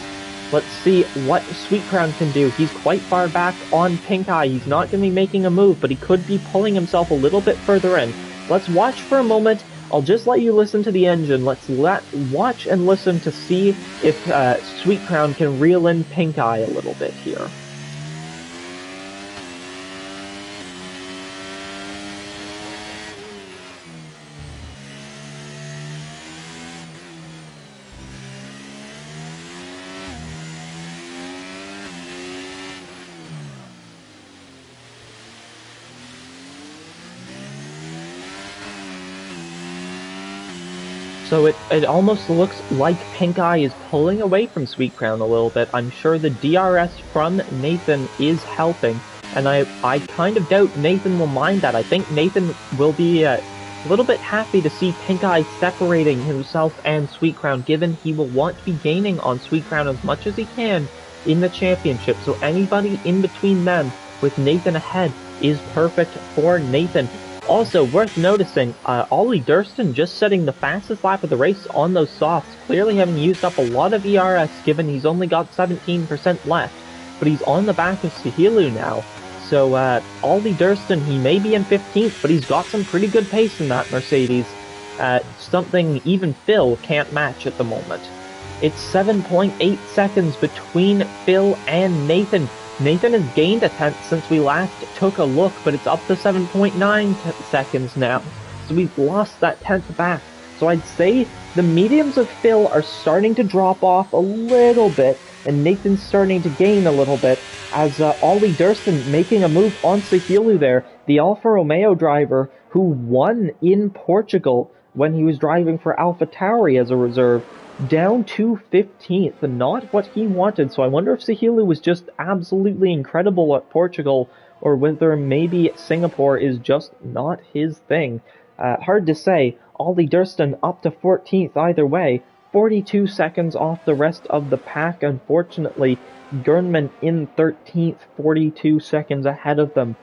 Let's see what Sweet Crown can do. He's quite far back on Pink Eye. He's not going to be making a move, but he could be pulling himself a little bit further in. Let's watch for a moment. I'll just let you listen to the engine. Let's watch and listen to see if Sweet Crown can reel in Pink Eye a little bit here. So it almost looks like Pink Eye is pulling away from Sweet Crown a little bit. I'm sure the DRS from Nathan is helping, and I kind of doubt Nathan will mind that. I think Nathan will be a little bit happy to see Pink Eye separating himself and Sweet Crown, given he will want to be gaining on Sweet Crown as much as he can in the championship. So anybody in between them with Nathan ahead is perfect for Nathan. Also, worth noticing, Ollie Durston just setting the fastest lap of the race on those softs, clearly having used up a lot of ERS given he's only got 17% left, but he's on the back of Sahilu now. So, Ollie Durston, he may be in 15th, but he's got some pretty good pace in that Mercedes, something even Phil can't match at the moment. It's 7.8 seconds between Phil and Nathan. Nathan has gained a tenth since we last took a look, but it's up to 7.9 seconds now. So we've lost that tenth back. So I'd say the mediums of Phil are starting to drop off a little bit, and Nathan's starting to gain a little bit, as Ollie Durston making a move on Sahilu there, the Alfa Romeo driver who won in Portugal when he was driving for AlphaTauri as a reserve, down to 15th, not what he wanted. So I wonder if Sahilu was just absolutely incredible at Portugal, or whether maybe Singapore is just not his thing. Hard to say. Ollie Durston up to 14th either way, 42 seconds off the rest of the pack, unfortunately. Gernman in 13th, 42 seconds ahead of them.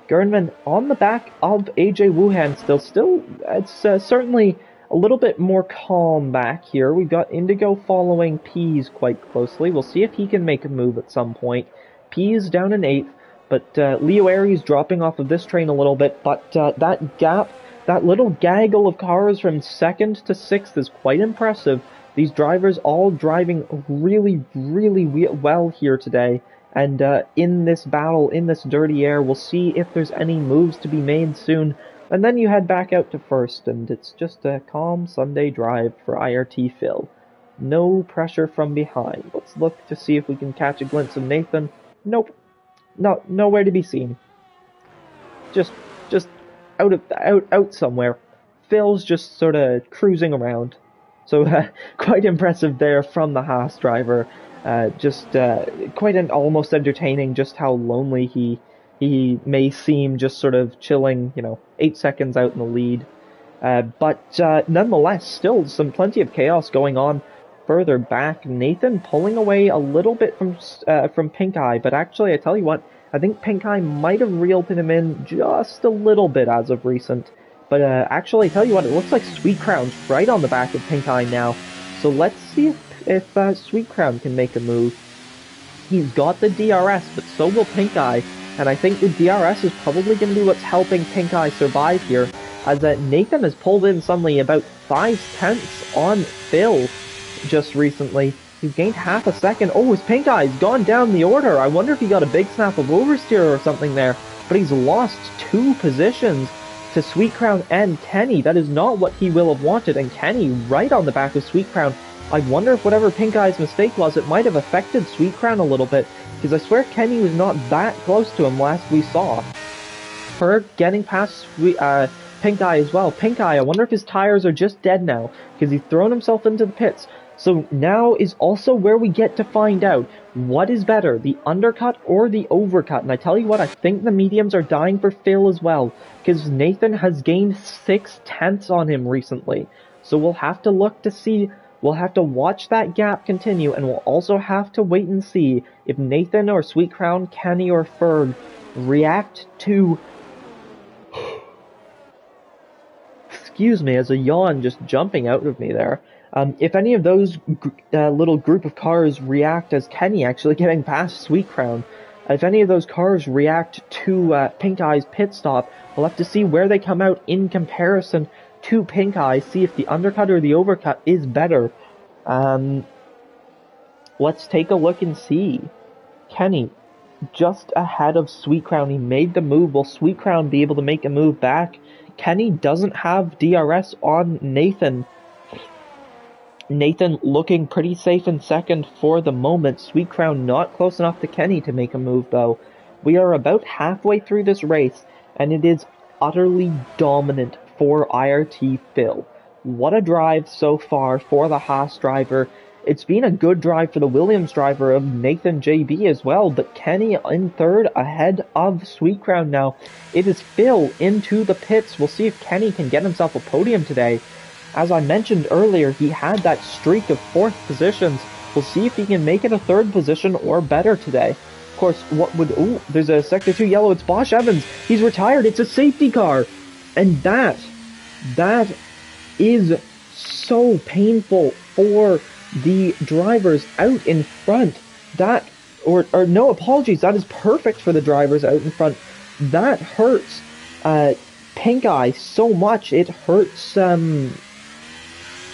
Gernman on the back of AJ Wuhan still, it's certainly a little bit more calm back here. We've got Indigo following Pease quite closely. We'll see if he can make a move at some point. Pease down in 8th, but Leo Aries dropping off of this train a little bit, but that gap, that little gaggle of cars from 2nd to 6th is quite impressive. These drivers all driving really, really well here today. And in this battle, in this dirty air, we'll see if there's any moves to be made soon. And then you head back out to first, and it's just a calm Sunday drive for IRT Phil. No pressure from behind. Let's look to see if we can catch a glimpse of Nathan. Nope. Nowhere to be seen. Just out somewhere. Phil's just sort of cruising around. So quite impressive there from the Haas driver. Quite almost entertaining just how lonely he may seem, just sort of chilling, 8 seconds out in the lead. But nonetheless, still plenty of chaos going on further back. Nathan pulling away a little bit from Pink Eye, but actually, I tell you what, I think Pink Eye might have reeled him in just a little bit as of recent. But actually, I tell you what, it looks like Sweet Crown's right on the back of Pink Eye now. So let's see if Sweet Crown can make a move. He's got the DRS, but so will Pink Eye. And I think the DRS is probably going to be what's helping Pink Eye survive here, as Nathan has pulled in suddenly about 5/10 on Phil just recently. He's gained half a second. Oh, his Pink Eye's gone down the order. I wonder if he got a big snap of oversteer or something there. But he's lost 2 positions to Sweet Crown and Kenny. That is not what he will have wanted, and Kenny right on the back of Sweet Crown. I wonder if whatever Pink Eye's mistake was, it might have affected Sweet Crown a little bit, because I swear Kenny was not that close to him last we saw. Her getting past Pink Eye as well. Pink Eye, I wonder if his tires are just dead now, because he's thrown himself into the pits. So now is also where we get to find out what is better, the undercut or the overcut. And I tell you what, I think the mediums are dying for Phil as well, because Nathan has gained 6/10 on him recently. So we'll have to look to see, we'll have to watch that gap continue, and we'll also have to wait and see if Nathan or Sweet Crown, Kenny or Ferg react to... Excuse me, as a yawn just jumping out of me there. If any of those little group of cars react as Kenny actually getting past Sweet Crown, if any of those cars react to Pink Eye's pit stop, we'll have to see where they come out in comparison to Pink Eye, see if the undercut or the overcut is better. Let's take a look and see. Kenny, just ahead of Sweet Crown, he made the move. Will Sweet Crown be able to make a move back? Kenny doesn't have DRS on Nathan. Nathan looking pretty safe in second for the moment. Sweet Crown not close enough to Kenny to make a move though. We are about halfway through this race, and it is utterly dominant for IRT Phil. What a drive so far for the Haas driver. It's been a good drive for the Williams driver of Nathan JB as well, but Kenny in third ahead of Sweet Crown now. It is Phil into the pits. We'll see if Kenny can get himself a podium today. As I mentioned earlier, he had that streak of fourth positions. We'll see if he can make it a third position or better today. Of course, what would... Ooh, there's a Sector 2 yellow. It's Bosch Evans. He's retired. It's a safety car. And that is so painful for the drivers out in front. That, or no, apologies, that is perfect for the drivers out in front. That hurts Pink Eye so much. It hurts, well,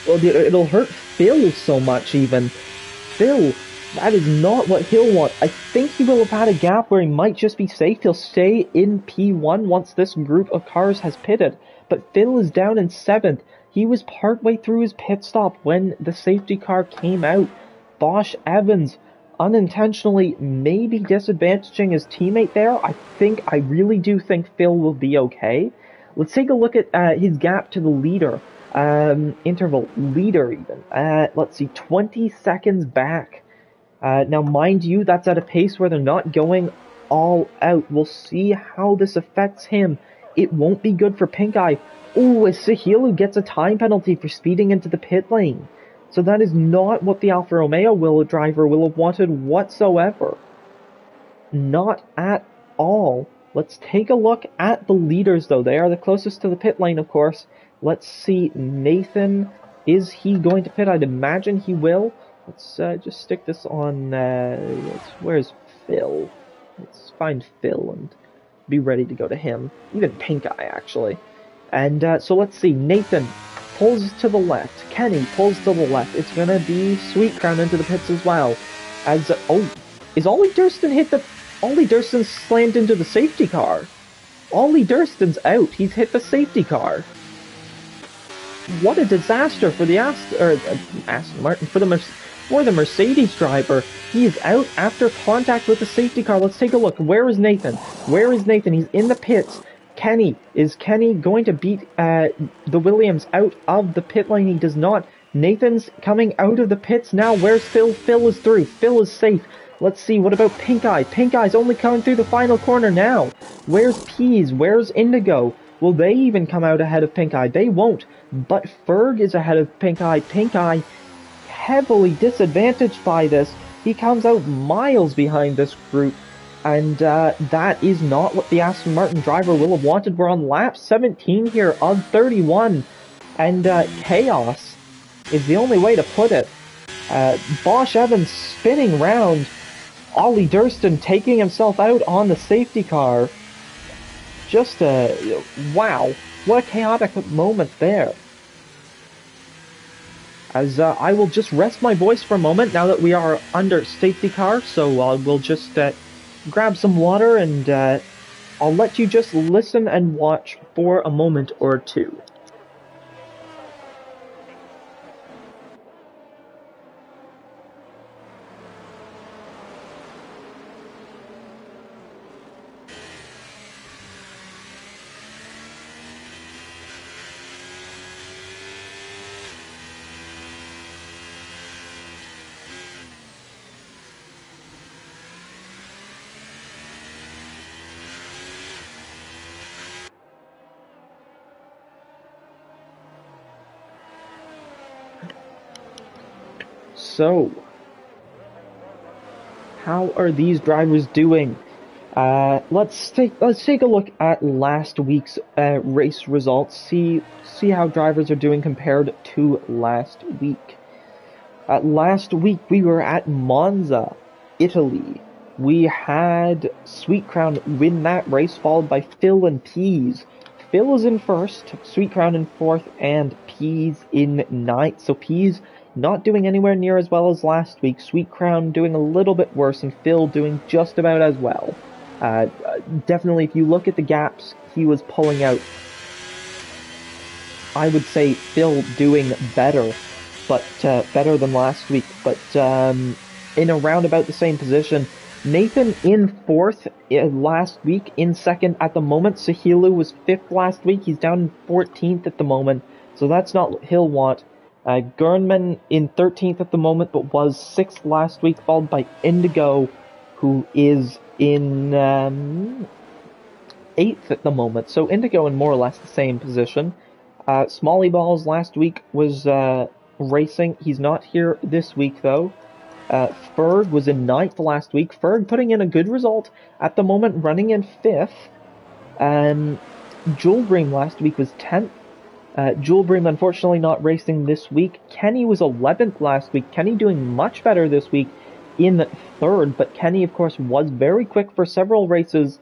it'll hurt Phil so much even. Phil, that is not what he'll want. I think he will have had a gap where he might just be safe. He'll stay in P1 once this group of cars has pitted. But Phil is down in 7th. He was partway through his pit stop when the safety car came out. Bosch Evans unintentionally maybe disadvantaging his teammate there. I really do think Phil will be okay. Let's take a look at his gap to the leader. Interval leader even. Let's see, 20 seconds back. Now mind you, that's at a pace where they're not going all out. We'll see how this affects him. It won't be good for Pink Eye. Ooh, Sahilu gets a time penalty for speeding into the pit lane. So that is not what the Alfa Romeo driver will have wanted whatsoever. Not at all. Let's take a look at the leaders, though. They are the closest to the pit lane, of course. Let's see, Nathan. Is he going to pit? I'd imagine he will. Let's just stick this on... where's Phil? Let's find Phil and be ready to go to him. Even Pink Eye, actually. And so let's see. Nathan pulls to the left. Kenny pulls to the left. It's going to be Sweet Crown into the pits as well. As is Ollie Durston hit the... Ollie Durston slammed into the safety car. Ollie Durston's out. He's hit the safety car. What a disaster for the Aston Martin, for the Mercedes driver. He is out after contact with the safety car. Let's take a look. Where is Nathan? Where is Nathan? He's in the pits. Kenny. Is Kenny going to beat the Williams out of the pit lane? He does not. Nathan's coming out of the pits now. Where's Phil? Phil is through. Phil is safe. Let's see. What about Pink Eye? Pink Eye's only coming through the final corner now. Where's Peas? Where's Indigo? Will they even come out ahead of Pink Eye? They won't. But Ferg is ahead of Pink Eye. Pink Eye heavily disadvantaged by this. He comes out miles behind this group. And that is not what the Aston Martin driver will have wanted. We're on lap 17 here of 31. And chaos is the only way to put it. Bosch Evans spinning round. Ollie Durston taking himself out on the safety car. Just wow. What a chaotic moment there. As I will just rest my voice for a moment now that we are under safety car. So we'll just... grab some water and I'll let you just listen and watch for a moment or two. So, how are these drivers doing? Let's take a look at last week's race results. See how drivers are doing compared to last week. Last week we were at Monza, Italy. We had Sweet Crown win that race, followed by Phil and Peas. Phil is in first, Sweet Crown in fourth, and Peas in ninth. So Peas not doing anywhere near as well as last week. Sweet Crown doing a little bit worse, and Phil doing just about as well. Definitely, if you look at the gaps he was pulling out, I would say Phil doing better, but better than last week. But in around about the same position, Nathan in 4th last week, in 2nd at the moment. Sahilu was 5th last week. He's down in 14th at the moment, so that's not what he'll want. Gurnman in 13th at the moment, but was 6th last week, followed by Indigo, who is in 8th at the moment. So Indigo in more or less the same position. Smalley Balls last week was racing. He's not here this week, though. Ferg was in 9th last week. Ferg putting in a good result at the moment, running in 5th. Jewel Bream last week was 10th. Jewel Bream unfortunately not racing this week. Kenny was 11th last week. Kenny doing much better this week in 3rd, but Kenny, of course, was very quick for several races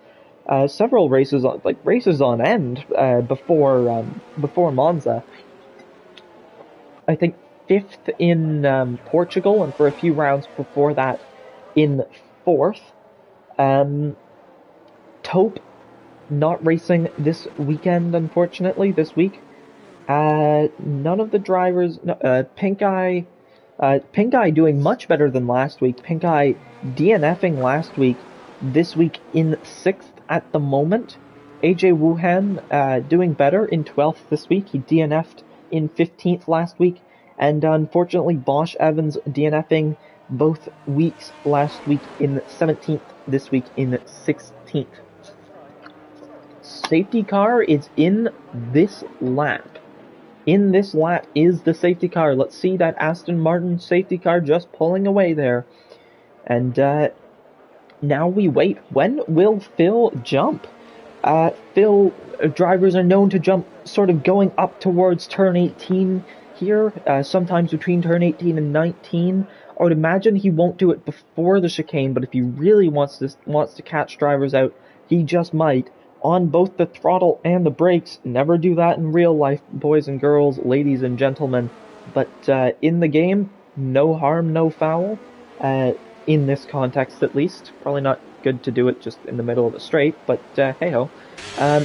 on end before Monza. I think 5th in Portugal, and for a few rounds before that in 4th. Taupe not racing this weekend, unfortunately, this week. None of the drivers, Pink Eye doing much better than last week. Pink Eye DNFing last week, this week in 6th at the moment. AJ Wuhan doing better in 12th this week. He DNF'd in 15th last week. And unfortunately, Bosch Evans DNFing both weeks last week in 17th, this week in 16th. Safety car is in this lap. In this lap is the safety car. Let's see that Aston Martin safety car just pulling away there. And now we wait. When will Phil jump? Phil drivers are known to jump sort of going up towards turn 18 here, sometimes between turn 18 and 19. I would imagine he won't do it before the chicane, but if he really wants to catch drivers out, he just might. On both the throttle and the brakes. Never do that in real life, boys and girls, ladies and gentlemen. But in the game, no harm, no foul. In this context, at least. Probably not good to do it just in the middle of the straight, but hey-ho.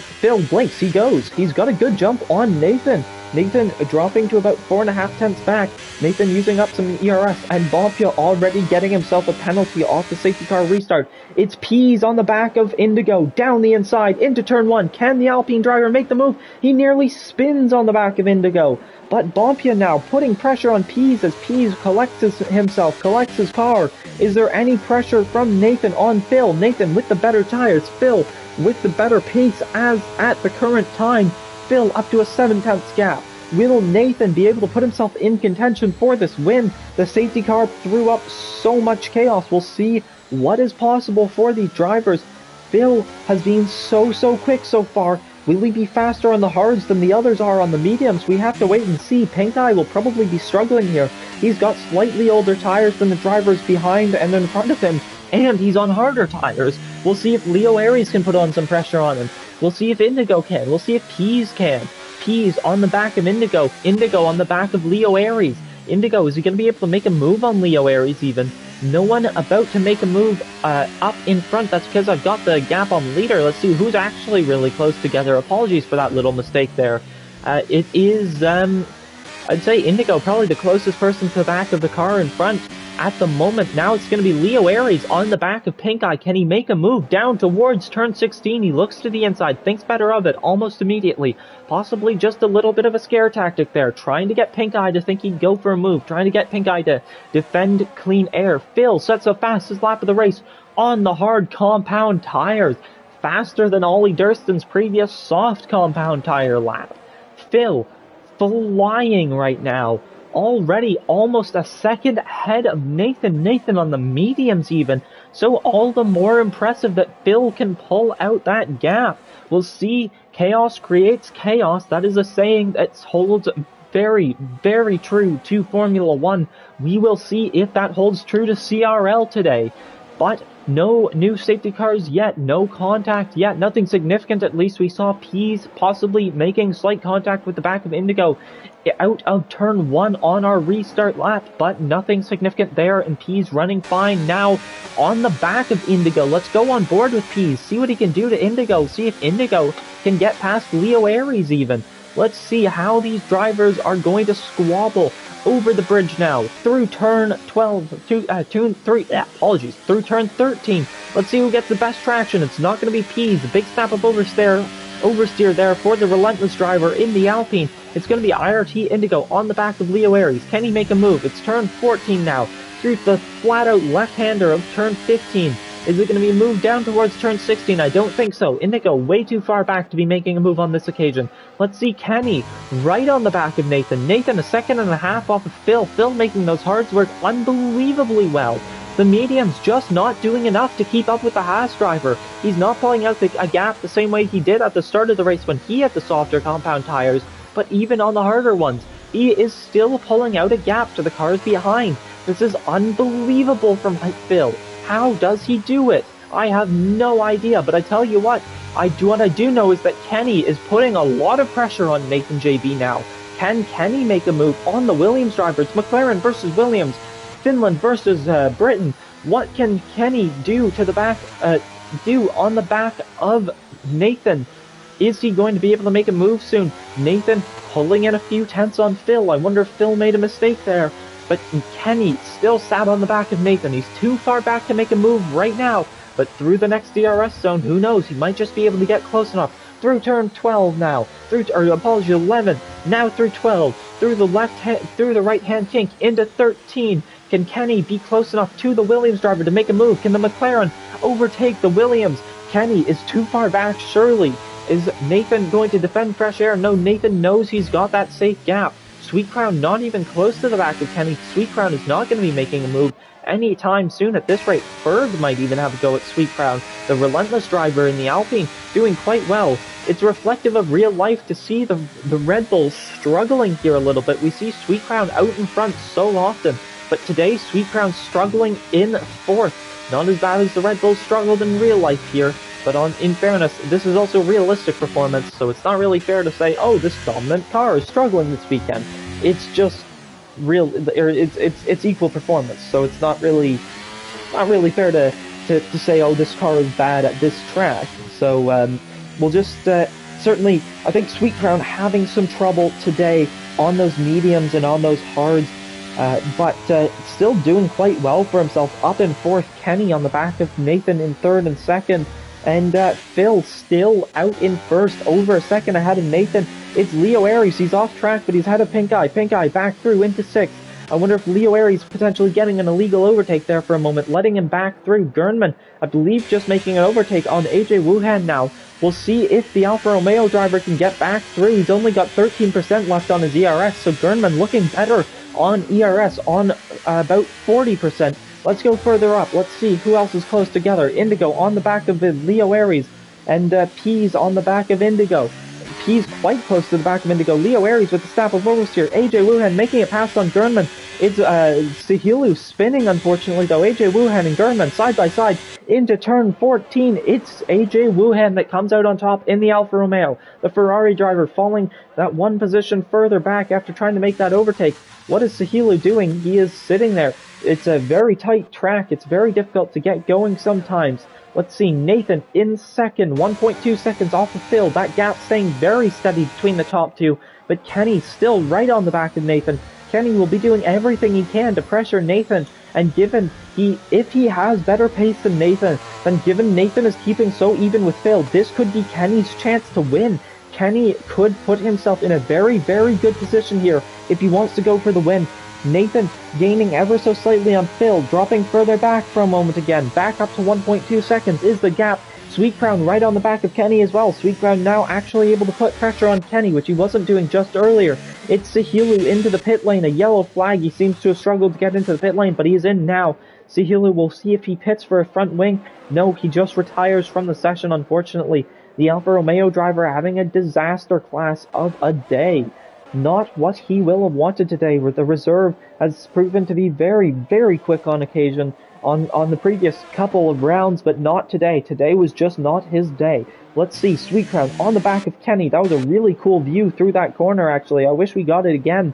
Phil blinks, he goes. He's got a good jump on Nathan. Nathan dropping to about 4.5 tenths back. Nathan using up some ERS, and Bompia already getting himself a penalty off the safety car restart. It's Pease on the back of Indigo, down the inside, into turn 1. Can the Alpine driver make the move? He nearly spins on the back of Indigo. But Bompia now putting pressure on Pease as Pease collects his car. Is there any pressure from Nathan on Phil? Nathan with the better tires. Phil with the better pace as at the current time. Phil up to a 7 tenths gap. Will Nathan be able to put himself in contention for this win? The safety car threw up so much chaos. We'll see what is possible for these drivers. Phil has been so quick so far. Will he be faster on the hards than the others are on the mediums? We have to wait and see. Pink Eye will probably be struggling here. He's got slightly older tires than the drivers behind and in front of him, and he's on harder tires. We'll see if Leo Aries can put on some pressure on him. We'll see if Indigo can. We'll see if Pease can. Pease on the back of Indigo. Indigo on the back of Leo Aries. Indigo, is he going to be able to make a move on Leo Aries even? No one about to make a move up in front. That's because I've got the gap on leader. Let's see who's actually really close together. Apologies for that little mistake there. It is, I'd say Indigo, probably the closest person to the back of the car in front at the moment. Now it's going to be Leo Aries on the back of Pink Eye. Can he make a move down towards turn 16? He looks to the inside, thinks better of it almost immediately. Possibly just a little bit of a scare tactic there, trying to get Pink Eye to think he'd go for a move, trying to get Pink Eye to defend clean air. Phil sets the fastest lap of the race on the hard compound tires, faster than Ollie Durston's previous soft compound tire lap. Phil flying right now. Already almost a second ahead of Nathan. Nathan on the mediums even. So all the more impressive that Phil can pull out that gap. We'll see. Chaos creates chaos. That is a saying that holds very, very true to Formula 1. We will see if that holds true to CRL today. But no new safety cars yet, no contact yet, nothing significant at least. We saw Pease possibly making slight contact with the back of Indigo out of turn 1 on our restart lap, but nothing significant there, and Pease running fine now on the back of Indigo. Let's go on board with Pease, see what he can do to Indigo, see if Indigo can get past Leo Aries even. Let's see how these drivers are going to squabble over the bridge now, through turn 12, through turn 13. Let's see who gets the best traction. It's not going to be Pease. The big snap of oversteer there for the relentless driver in the Alpine. It's going to be IRT Indigo on the back of Leo Aries. Can he make a move? It's turn 14 now, through the flat-out left-hander of turn 15. Is it going to be moved down towards turn 16? I don't think so. Indigo way too far back to be making a move on this occasion. Let's see Kenny right on the back of Nathan. Nathan a second and a half off of Phil. Phil making those hards work unbelievably well. The medium's just not doing enough to keep up with the Haas driver. He's not pulling out a gap the same way he did at the start of the race when he had the softer compound tires, but even on the harder ones, he is still pulling out a gap to the cars behind. This is unbelievable from Phil. How does he do it? I have no idea, but I tell you what I do know is that Kenny is putting a lot of pressure on Nathan JB now. Can Kenny make a move on the Williams driver? It's McLaren versus Williams, Finland versus Britain. What can Kenny do on the back of Nathan? Is he going to be able to make a move soon? Nathan pulling in a few tenths on Phil. I wonder if Phil made a mistake there. But Kenny still sat on the back of Nathan. He's too far back to make a move right now. But through the next DRS zone, who knows? He might just be able to get close enough. Through turn 12 now. 11. Now through 12. Through the right hand kink into 13. Can Kenny be close enough to the Williams driver to make a move? Can the McLaren overtake the Williams? Kenny is too far back, surely. Is Nathan going to defend fresh air? No, Nathan knows he's got that safe gap. Sweet Crown not even close to the back of Kenny. Sweet Crown is not going to be making a move anytime soon at this rate. Berg might even have a go at Sweet Crown. The relentless driver in the Alpine doing quite well. It's reflective of real life to see the Red Bulls struggling here a little bit. We see Sweet Crown out in front so often, but today Sweet Crown struggling in fourth. Not as bad as the Red Bulls struggled in real life here, but in fairness, this is also realistic performance, so it's not really fair to say, oh, this dominant car is struggling this weekend. It's just it's equal performance, so it's not really fair to say, oh, this car is bad at this track. So we'll just certainly, I think Sweet Crown having some trouble today on those mediums and on those hards, but still doing quite well for himself. Up in fourth, Kenny on the back of Nathan in third and second. And Phil still out in first, over a second ahead of Nathan. It's Leo Aries. He's off track, but he's had a pink eye. Pink eye back through into sixth. I wonder if Leo Aries potentially getting an illegal overtake there for a moment, letting him back through. Gernman, I believe, just making an overtake on AJ Wuhan now. We'll see if the Alfa Romeo driver can get back through. He's only got 13% left on his ERS, so Gernman looking better on ERS, on about 40%. Let's go further up. Let's see who else is close together. Indigo on the back of Leo Aries, and Pease on the back of Indigo. Pease quite close to the back of Indigo. Leo Aries with the snap of oversteer. AJ Wuhan making a pass on Gernman. It's Sihilu spinning, unfortunately, though. AJ Wuhan and Gernman side by side into turn 14. It's AJ Wuhan that comes out on top in the Alfa Romeo. The Ferrari driver falling that one position further back after trying to make that overtake. What is Sihilu doing? He is sitting there. It's a very tight track. It's very difficult to get going sometimes. Let's see, Nathan in second, 1.2 seconds off of Phil. That gap staying very steady between the top two, but Kenny still right on the back of Nathan. Kenny will be doing everything he can to pressure Nathan, and if he has better pace than Nathan, then given Nathan is keeping so even with Phil, this could be Kenny's chance to win. Kenny could put himself in a very, very good position here if he wants to go for the win. Nathan gaining ever so slightly on Phil, dropping further back for a moment again. Back up to 1.2 seconds is the gap. Sweet Crown right on the back of Kenny as well. Sweet Crown now actually able to put pressure on Kenny, which he wasn't doing just earlier. It's Sihilu into the pit lane, a yellow flag. He seems to have struggled to get into the pit lane, but he is in now. Sihilu will see if he pits for a front wing. No, he just retires from the session, unfortunately. The Alfa Romeo driver having a disaster class of a day. Not what he will have wanted today, where the reserve has proven to be very, very quick on occasion on the previous couple of rounds, but not today. Today was just not his day. Let's see, Sweet Crown on the back of Kenny. That was a really cool view through that corner, actually. I wish we got it again.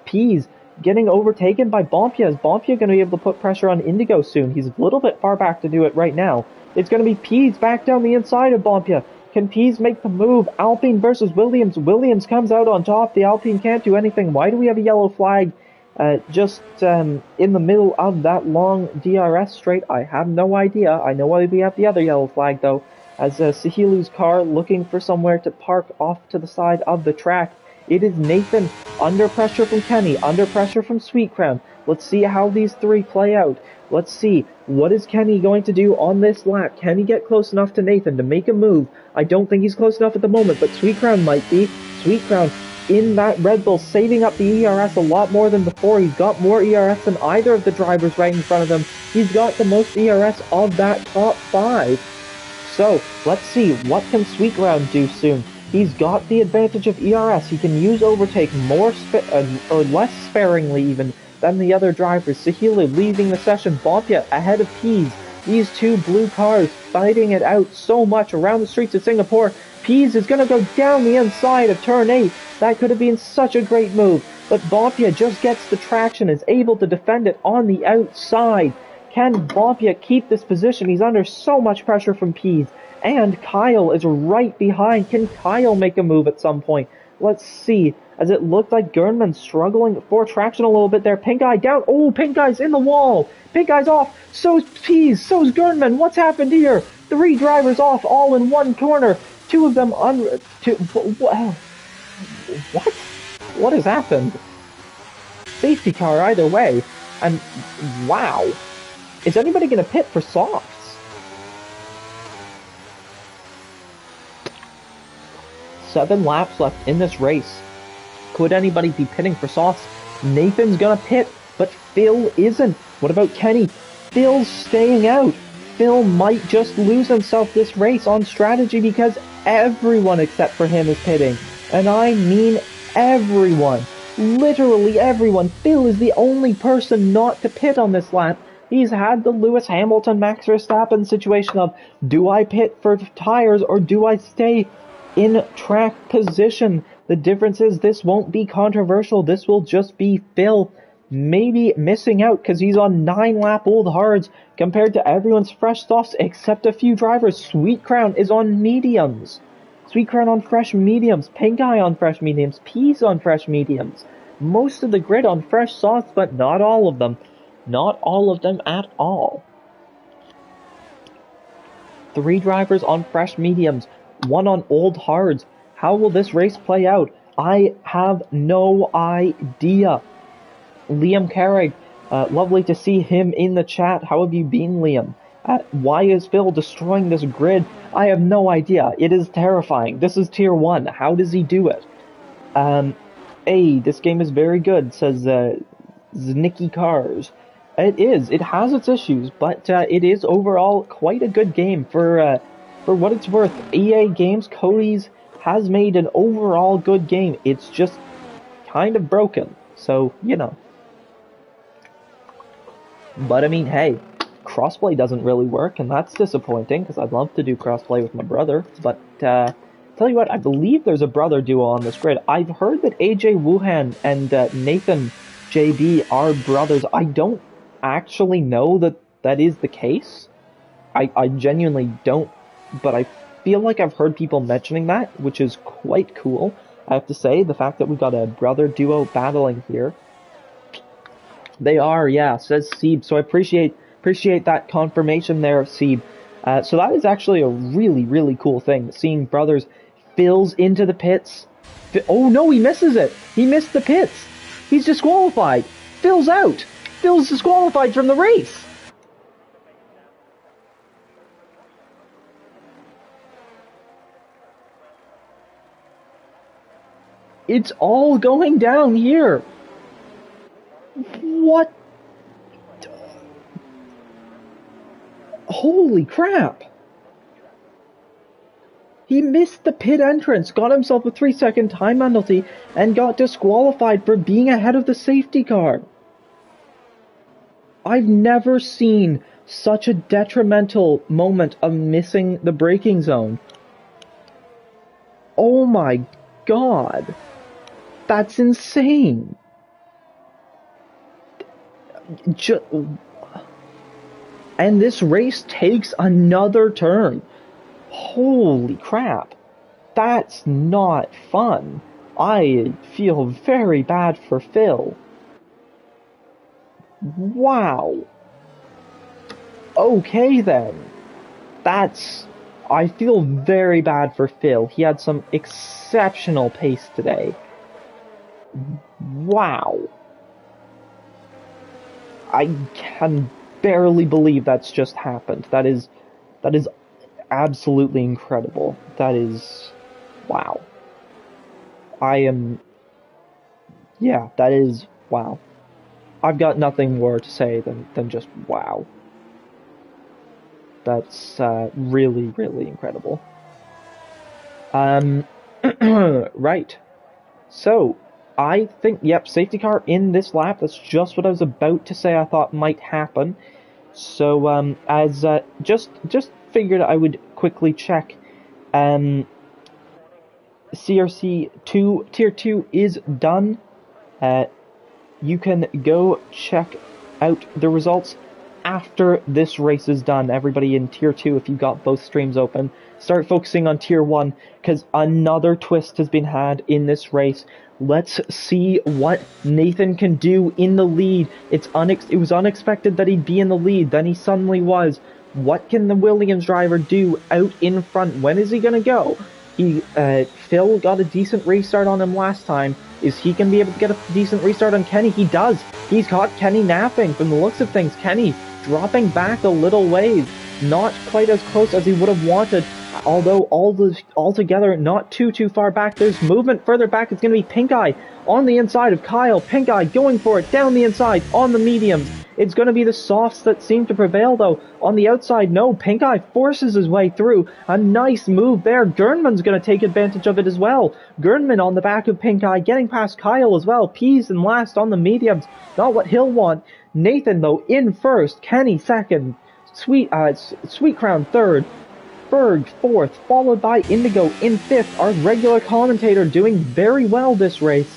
Pease getting overtaken by Bompia. Is Bompia going to be able to put pressure on Indigo soon? He's a little bit far back to do it right now. It's going to be Pease back down the inside of Bompia. Can Pease make the move? Alpine versus Williams. Williams comes out on top. The Alpine can't do anything. Why do we have a yellow flag? just in the middle of that long DRS straight. I have no idea. I know why we have the other yellow flag though, as Sahilu's car looking for somewhere to park off to the side of the track. It is Nathan under pressure from Kenny, under pressure from Sweet Crown. Let's see how these three play out. Let's see, what is Kenny going to do on this lap? Can he get close enough to Nathan to make a move? I don't think he's close enough at the moment, but Sweet Crown might be. Sweet Crown in that Red Bull, saving up the ERS a lot more than before. He's got more ERS than either of the drivers right in front of him. He's got the most ERS of that top 5. So, let's see, what can Sweet Crown do soon? He's got the advantage of ERS. He can use overtake more or less sparingly even than the other drivers. Sahilu leading the session. Bompia ahead of Pease. These two blue cars fighting it out so much around the streets of Singapore. Pease is going to go down the inside of turn 8. That could have been such a great move. But Bompia just gets the traction, is able to defend it on the outside. Can Bompia keep this position? He's under so much pressure from Pease. And Kyle is right behind. Can Kyle make a move at some point? Let's see. As it looked like Gernman's struggling for traction a little bit there. Pink Eye down. Oh, Pink Eye's in the wall. Pink Eye's off. So's Pease. So's Gernman. What's happened here? 3 drivers off all in one corner. 2 of them what? What has happened? Safety car either way. And wow. Is anybody going to pit for softs? 7 laps left in this race. Could anybody be pitting for softs? Nathan's gonna pit, but Phil isn't. What about Kenny? Phil's staying out. Phil might just lose himself this race on strategy because everyone except for him is pitting. And I mean everyone. Literally everyone. Phil is the only person not to pit on this lap. He's had the Lewis Hamilton, Max Verstappen situation of, do I pit for tires or do I stay in track position? The difference is this won't be controversial. This will just be Phil maybe missing out because he's on 9-lap old hards compared to everyone's fresh softs except a few drivers. Sweet Crown is on mediums. Sweet Crown on fresh mediums. Pink Eye on fresh mediums. Peas on fresh mediums. Most of the grid on fresh softs, but not all of them. Not all of them at all. 3 drivers on fresh mediums. 1 on old hards. How will this race play out? I have no idea. Liam Carrig, lovely to see him in the chat. How have you been, Liam? Why is Phil destroying this grid? I have no idea. It is terrifying. This is tier 1. How does he do it? Hey, this game is very good, says Znicky Cars. It is. It has its issues, but it is overall quite a good game for what it's worth. EA Games, Cody's, has made an overall good game. It's just kind of broken, so, you know. But, I mean, hey, crossplay doesn't really work, and that's disappointing, because I'd love to do crossplay with my brother. But, tell you what, I believe there's a brother duo on this grid. I've heard that AJ Wuhan and Nathan JB are brothers. I don't actually know that that is the case. I genuinely don't, but I feel like I've heard people mentioning that, which is quite cool. I have to say, the fact that we've got a brother duo battling here. They are, yeah, says Seeb. So I appreciate that confirmation there, Seeb. So that is actually a really, really cool thing, seeing brothers. Phil's into the pits. Oh no, he misses it. He missed the pits. He's disqualified. Phil's out. Phil's disqualified from the race. It's all going down here. What? Holy crap. He missed the pit entrance, got himself a 3-second time penalty, and got disqualified for being ahead of the safety car. I've never seen such a detrimental moment of missing the braking zone. Oh my god. That's insane. And this race takes another turn. Holy crap. That's not fun. I feel very bad for Phil. Wow. Okay then. I feel very bad for Phil. He had some exceptional pace today. Wow. I can barely believe that's just happened. That is absolutely incredible. That is, wow. Yeah, that is, wow. I've got nothing more to say than just wow. That's really, really incredible. Right. So, I think, yep, safety car in this lap. That's just what I was about to say I thought might happen. So, just figured I would quickly check. CRC 2, Tier 2 is done. You can go check out the results after this race is done. Everybody in Tier 2, if you've got both streams open, start focusing on Tier 1, because another twist has been had in this race. Let's see what Nathan can do in the lead. It was unexpected that he'd be in the lead, then he suddenly was. What can the Williams driver do out in front? When is he going to go? Phil got a decent restart on him last time. Is he going to be able to get a decent restart on Kenny? He does. He's caught Kenny napping. From the looks of things, Kenny dropping back a little ways. Not quite as close as he would have wanted. Although altogether not too far back. There's movement further back. It's going to be Pink Eye on the inside of Kyle. Pink Eye going for it down the inside on the mediums. It's going to be the softs that seem to prevail, though. On the outside, no. Pink Eye forces his way through. A nice move there. Gernman's going to take advantage of it as well. Gernman on the back of Pink Eye, getting past Kyle as well. Peas and last on the mediums. Not what he'll want. Nathan, though, in first. Kenny second. Sweet Crown third. Berg fourth, followed by Indigo in fifth. Our regular commentator doing very well this race.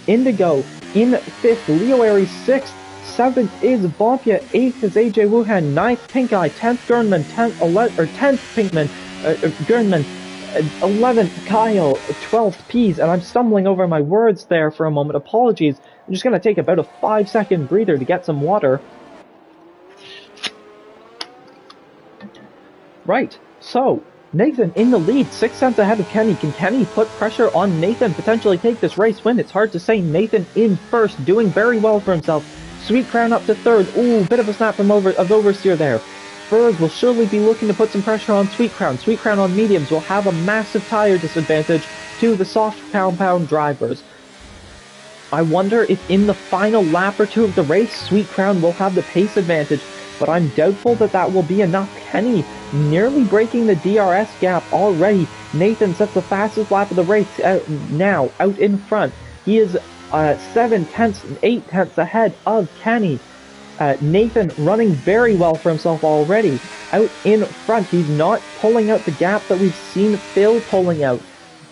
Indigo in fifth. Leo Aries sixth. 7th is Bompia, 8th is AJ Wuhan, 9th Pink Eye, 10th Gernman, 10th Pinkman, Gernman, 11th Kyle, 12th Peas, and I'm stumbling over my words there for a moment, apologies. I'm just going to take about a 5-second breather to get some water. Right, so, Nathan in the lead, 6 cents ahead of Kenny. Can Kenny put pressure on Nathan, potentially take this race win? It's hard to say. Nathan in first, doing very well for himself. Sweet Crown up to third. Ooh, bit of a snap from oversteer there. Berg will surely be looking to put some pressure on Sweet Crown. Sweet Crown on mediums will have a massive tire disadvantage to the soft compound drivers. I wonder if in the final lap or two of the race, Sweet Crown will have the pace advantage, but I'm doubtful that that will be enough. Kenny nearly breaking the DRS gap already. Nathan sets the fastest lap of the race now, out in front. He is 7 tenths and 8 tenths ahead of Kenny. Nathan running very well for himself already. Out in front, he's not pulling out the gap that we've seen Phil pulling out.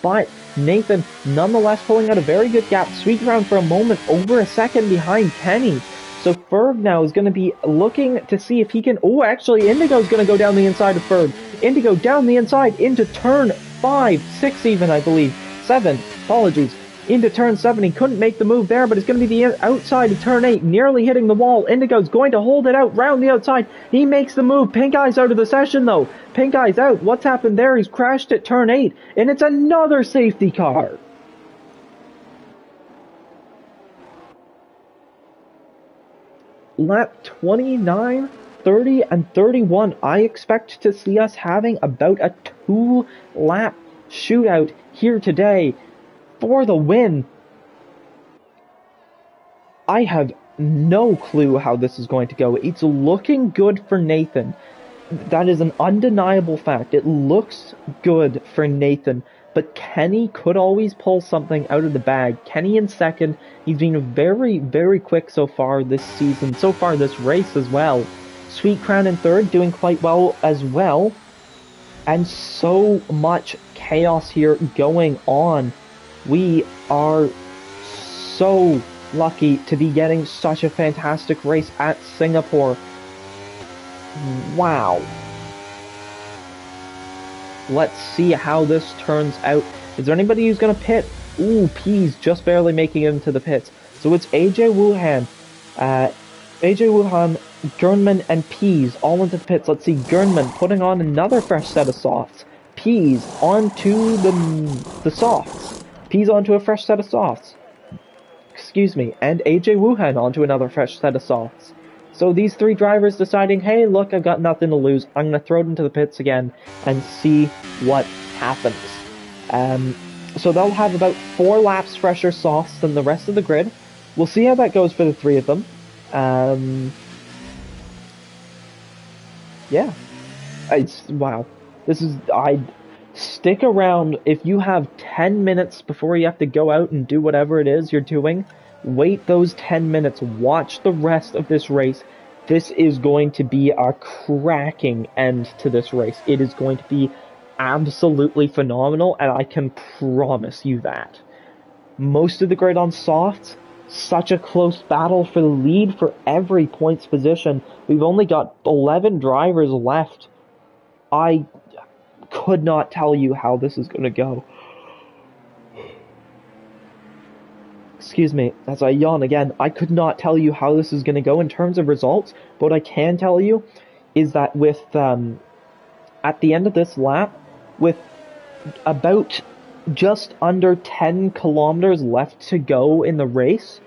But Nathan nonetheless pulling out a very good gap. Sweet Crown for a moment, over a second behind Kenny. So Ferg now is going to be looking to see if he can... Oh, actually, Indigo's going to go down the inside of Ferg. Indigo down the inside into turn 5, 6 even, I believe. 7, apologies. Into turn 7, he couldn't make the move there, but it's going to be the outside of turn 8, nearly hitting the wall. Indigo's going to hold it out round the outside. He makes the move. Pink Eye's out of the session, though. Pink Eye's out. What's happened there? He's crashed at turn 8, and it's another safety car. Lap 29, 30, and 31. I expect to see us having about a 2-lap shootout here today for the win. I have no clue how this is going to go. It's looking good for Nathan. That is an undeniable fact. It looks good for Nathan, but Kenny could always pull something out of the bag. Kenny in second. He's been very, very quick so far this season, so far this race as well. Sweet Crown in third, doing quite well as well. And so much chaos here going on. We are so lucky to be getting such a fantastic race at Singapore. Wow. Let's see how this turns out. Is there anybody who's going to pit? Ooh, Peas just barely making it into the pits. So it's AJ Wuhan, AJ Wuhan, Gernman, and Pease all into the pits. Let's see, Gernman putting on another fresh set of softs. Pease onto the softs. Pease onto a fresh set of softs. Excuse me, and AJ Wuhan onto another fresh set of softs. So these three drivers deciding, hey, look, I've got nothing to lose. I'm going to throw it into the pits again and see what happens. So they'll have about 4 laps fresher softs than the rest of the grid. We'll see how that goes for the 3 of them. Yeah. Wow. I'd stick around. If you have 10 minutes before you have to go out and do whatever it is you're doing, wait those 10 minutes. Watch the rest of this race. This is going to be a cracking end to this race. It is going to be absolutely phenomenal, and I can promise you that. Most of the grid on softs. Such a close battle for the lead for every points position. We've only got 11 drivers left. I could not tell you how this is going to go. Excuse me, as I yawn again, I could not tell you how this is going to go in terms of results, but what I can tell you is that with, at the end of this lap, with about just under 10 kilometers left to go in the race,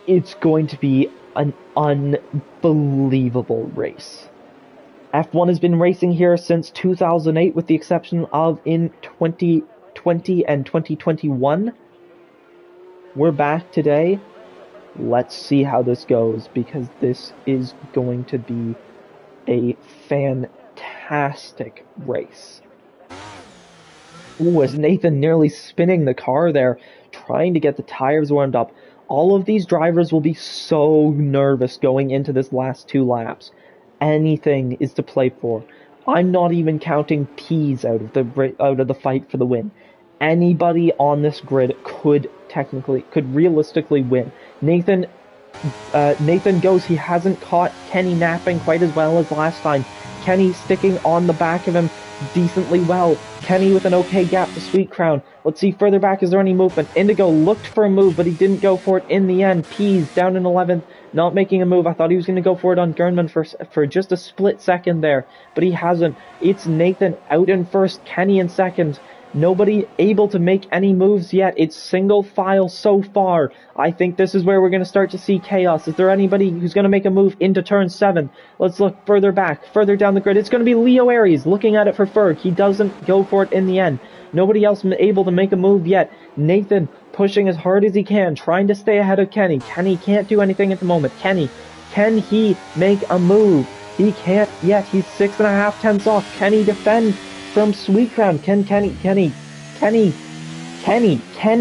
it's going to be an unbelievable race. F1 has been racing here since 2008, with the exception of in 2020 and 2021. We're back today. Let's see how this goes, because this is going to be a fantastic race. Ooh, is Nathan nearly spinning the car there, trying to get the tires warmed up. All of these drivers will be so nervous going into this last 2 laps. Anything is to play for. I'm not even counting Pease out of the fight for the win. Anybody on this grid could realistically win. Nathan goes. He hasn't caught Kenny napping quite as well as last time. Kenny sticking on the back of him decently well. Kenny with an okay gap to Sweet Crown. Let's see further back, is there any movement? Indigo looked for a move, but he didn't go for it in the end. Pease down in 11th, not making a move. I thought he was going to go for it on Gernman for just a split second there, but he hasn't. It's Nathan out in first, Kenny in second. Nobody able to make any moves yet. It's single file so far. I think this is where we're going to start to see chaos. Is there anybody who's going to make a move into turn 7? Let's look further back, further down the grid. It's going to be Leo Aries looking at it for Ferg. He doesn't go for it in the end. Nobody else able to make a move yet. Nathan pushing as hard as he can, trying to stay ahead of Kenny. Kenny can't do anything at the moment. Kenny, can he make a move? He can't yet. He's 6.5 tenths off. Can he defend from Sweet Crown? Can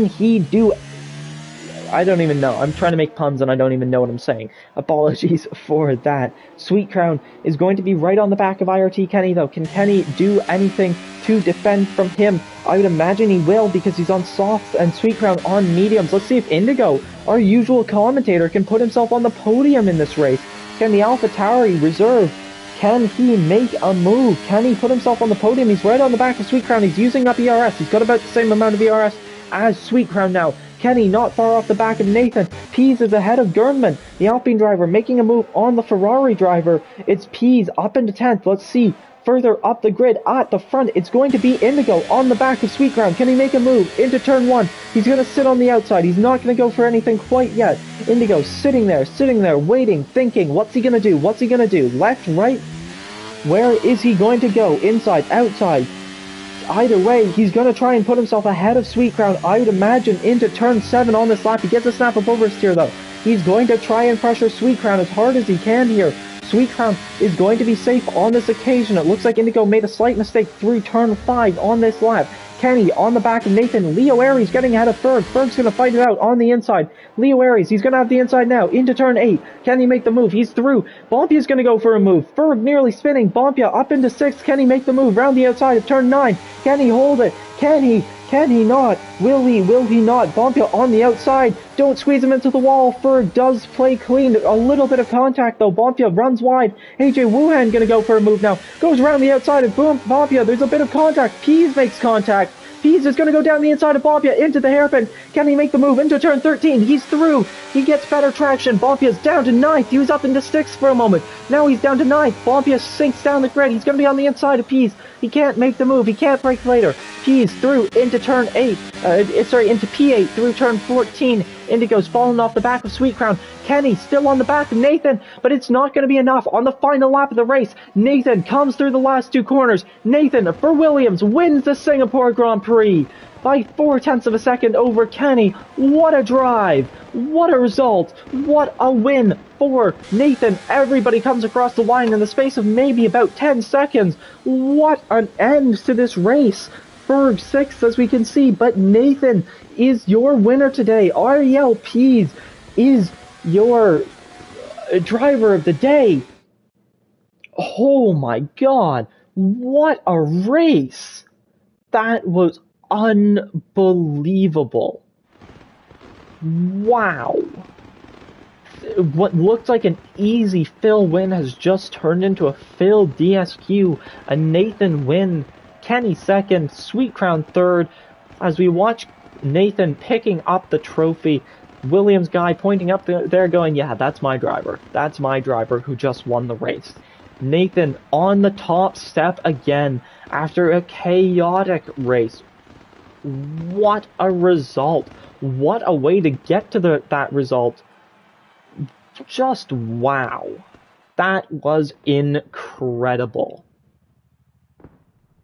he do... I don't even know. I'm trying to make puns and I don't even know what I'm saying. Apologies for that. Sweet Crown is going to be right on the back of IRT Kenny though. Can Kenny do anything to defend from him? I would imagine he will, because he's on softs and Sweet Crown on mediums. Let's see if Indigo, our usual commentator, can put himself on the podium in this race. Can the AlphaTauri reserve? Can he make a move? Can he put himself on the podium? He's right on the back of Sweet Crown. He's using up ERS. He's got about the same amount of ERS as Sweet Crown now. Kenny not far off the back of Nathan. Pease is ahead of Gernman, the Alpine driver, making a move on the Ferrari driver. It's Pease up into 10th. Let's see. Further up the grid at the front, it's going to be Indigo on the back of Sweet Crown. Can he make a move into turn 1? He's going to sit on the outside. He's not going to go for anything quite yet. Indigo sitting there, waiting, thinking, what's he going to do? What's he going to do? Left, right? Where is he going to go? Inside, outside? Either way, he's going to try and put himself ahead of Sweet Crown, I would imagine, into turn 7 on this lap. He gets a snap of oversteer though. He's going to try and pressure Sweet Crown as hard as he can here. Sweet Crown is going to be safe on this occasion. It looks like Indigo made a slight mistake through turn 5 on this lap. Kenny on the back of Nathan. Leo Aries getting ahead of Ferg. Ferg's going to fight it out on the inside. Leo Aries, he's going to have the inside now into turn 8. Can he make the move? He's through. Bompia's going to go for a move. Ferg nearly spinning. Bompia up into 6th. Can he make the move? Round the outside of turn 9. Can he hold it? Can he? Can he not? Will he? Will he not? Bompia on the outside. Don't squeeze him into the wall. Ferg does play clean. A little bit of contact though. Bompia runs wide. AJ Wuhan gonna go for a move now. Goes around the outside and boom, Bompia. There's a bit of contact. Pease makes contact. Pease is going to go down the inside of Bompia into the hairpin. Can he make the move into turn 13? He's through. He gets better traction. Bompia's down to 9th. He was up into 6th for a moment. Now he's down to 9th. Bompia sinks down the grid. He's going to be on the inside of Pease. He can't make the move. He can't break later. Pease through into turn 8. Into P8 through turn 14. Indigo's falling off the back of Sweet Crown. Kenny still on the back of Nathan, but it's not going to be enough. On the final lap of the race, Nathan comes through the last 2 corners. Nathan, for Williams, wins the Singapore Grand Prix by 0.4 of a second over Kenny. What a drive! What a result! What a win for Nathan! Everybody comes across the line in the space of maybe about 10 seconds. What an end to this race! Ferg 6th, as we can see, but Nathan is your winner today. Ariel Pease is your driver of the day. Oh my god, what a race! That was unbelievable. Wow. What looked like an easy Phil win has just turned into a Phil DSQ, a Nathan win, Kenny 2nd, Sweet Crown 3rd, as we watch Nathan picking up the trophy. Williams guy pointing up there going, yeah, that's my driver. That's my driver who just won the race. Nathan on the top step again after a chaotic race. What a result. What a way to get to that result. Just wow. That was incredible.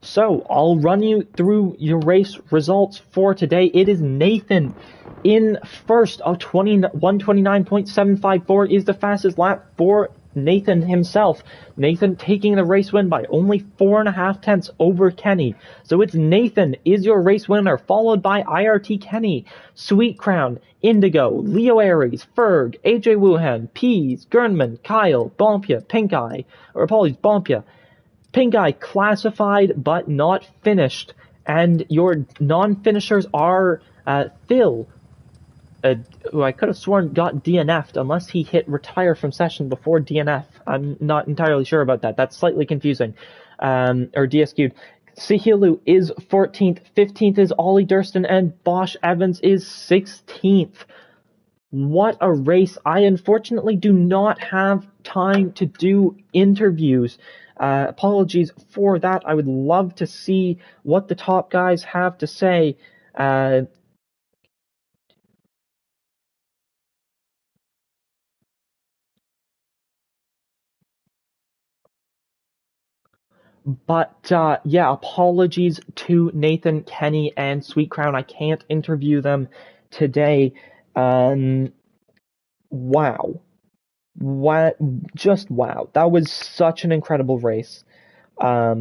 So, I'll run you through your race results for today. It is Nathan in first of 129.754 is the fastest lap for Nathan himself. Nathan taking the race win by only 4.5 over Kenny. So it's Nathan is your race winner, followed by IRT Kenny, Sweet Crown, Indigo, Leo Aries, Ferg, AJ Wuhan, Pease, Gernman, Kyle, Bompia, Bompia. Pink Eye classified but not finished, and your non-finishers are Phil, who I could have sworn got DNF'd unless he hit retire from session before DNF. I'm not entirely sure about that. That's slightly confusing. Or DSQ'd. Sihilu is 14th, 15th is Ollie Durston, and Bosch Evans is 16th. What a race. I unfortunately do not have time to do interviews. Apologies for that. I would love to see what the top guys have to say. But yeah, apologies to Nathan, Kenny, and Sweet Crown. I can't interview them today. Wow. Just wow. That was such an incredible race. Yeah,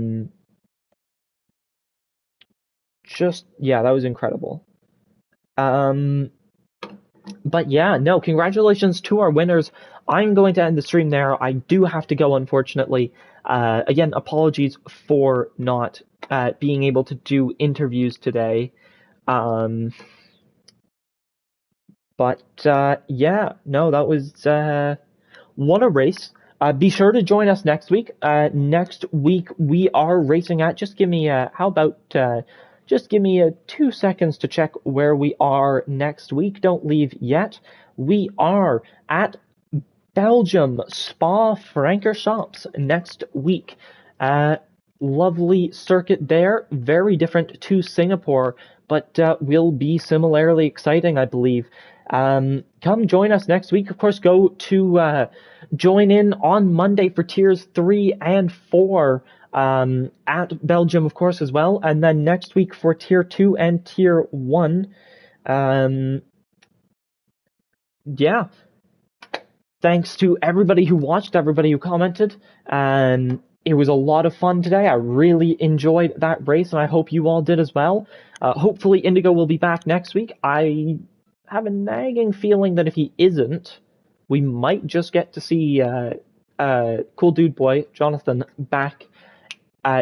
that was incredible. But yeah, no, congratulations to our winners. I'm going to end the stream there. I do have to go, unfortunately. Again, apologies for not being able to do interviews today. But yeah, no, that was what a race. Be sure to join us next week. Next week we are racing at, just give me 2 seconds to check where we are next week. Don't leave yet. We are at Belgium, Spa-Francorchamps next week. Lovely circuit there, very different to Singapore, but will be similarly exciting, I believe. Come join us next week. Of course, go to join in on Monday for tiers 3 and 4 at Belgium, of course, as well. And then next week for tier 2 and tier 1. Yeah. Thanks to everybody who watched, everybody who commented. It was a lot of fun today. I really enjoyed that race, and I hope you all did as well. Hopefully Indigo will be back next week. I have a nagging feeling that if he isn't, we might just get to see Cool Dude Boy, Jonathan, back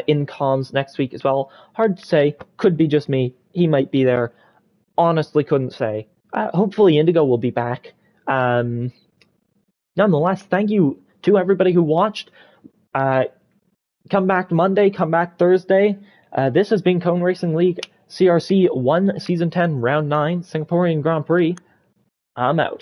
in comms next week as well. Hard to say. Could be just me. He might be there. Honestly, couldn't say. Hopefully Indigo will be back. Nonetheless, thank you to everybody who watched. Come back Monday, come back Thursday. This has been Cone Racing League. CRC 1 Season 10 Round 9 Singaporean Grand Prix. I'm out.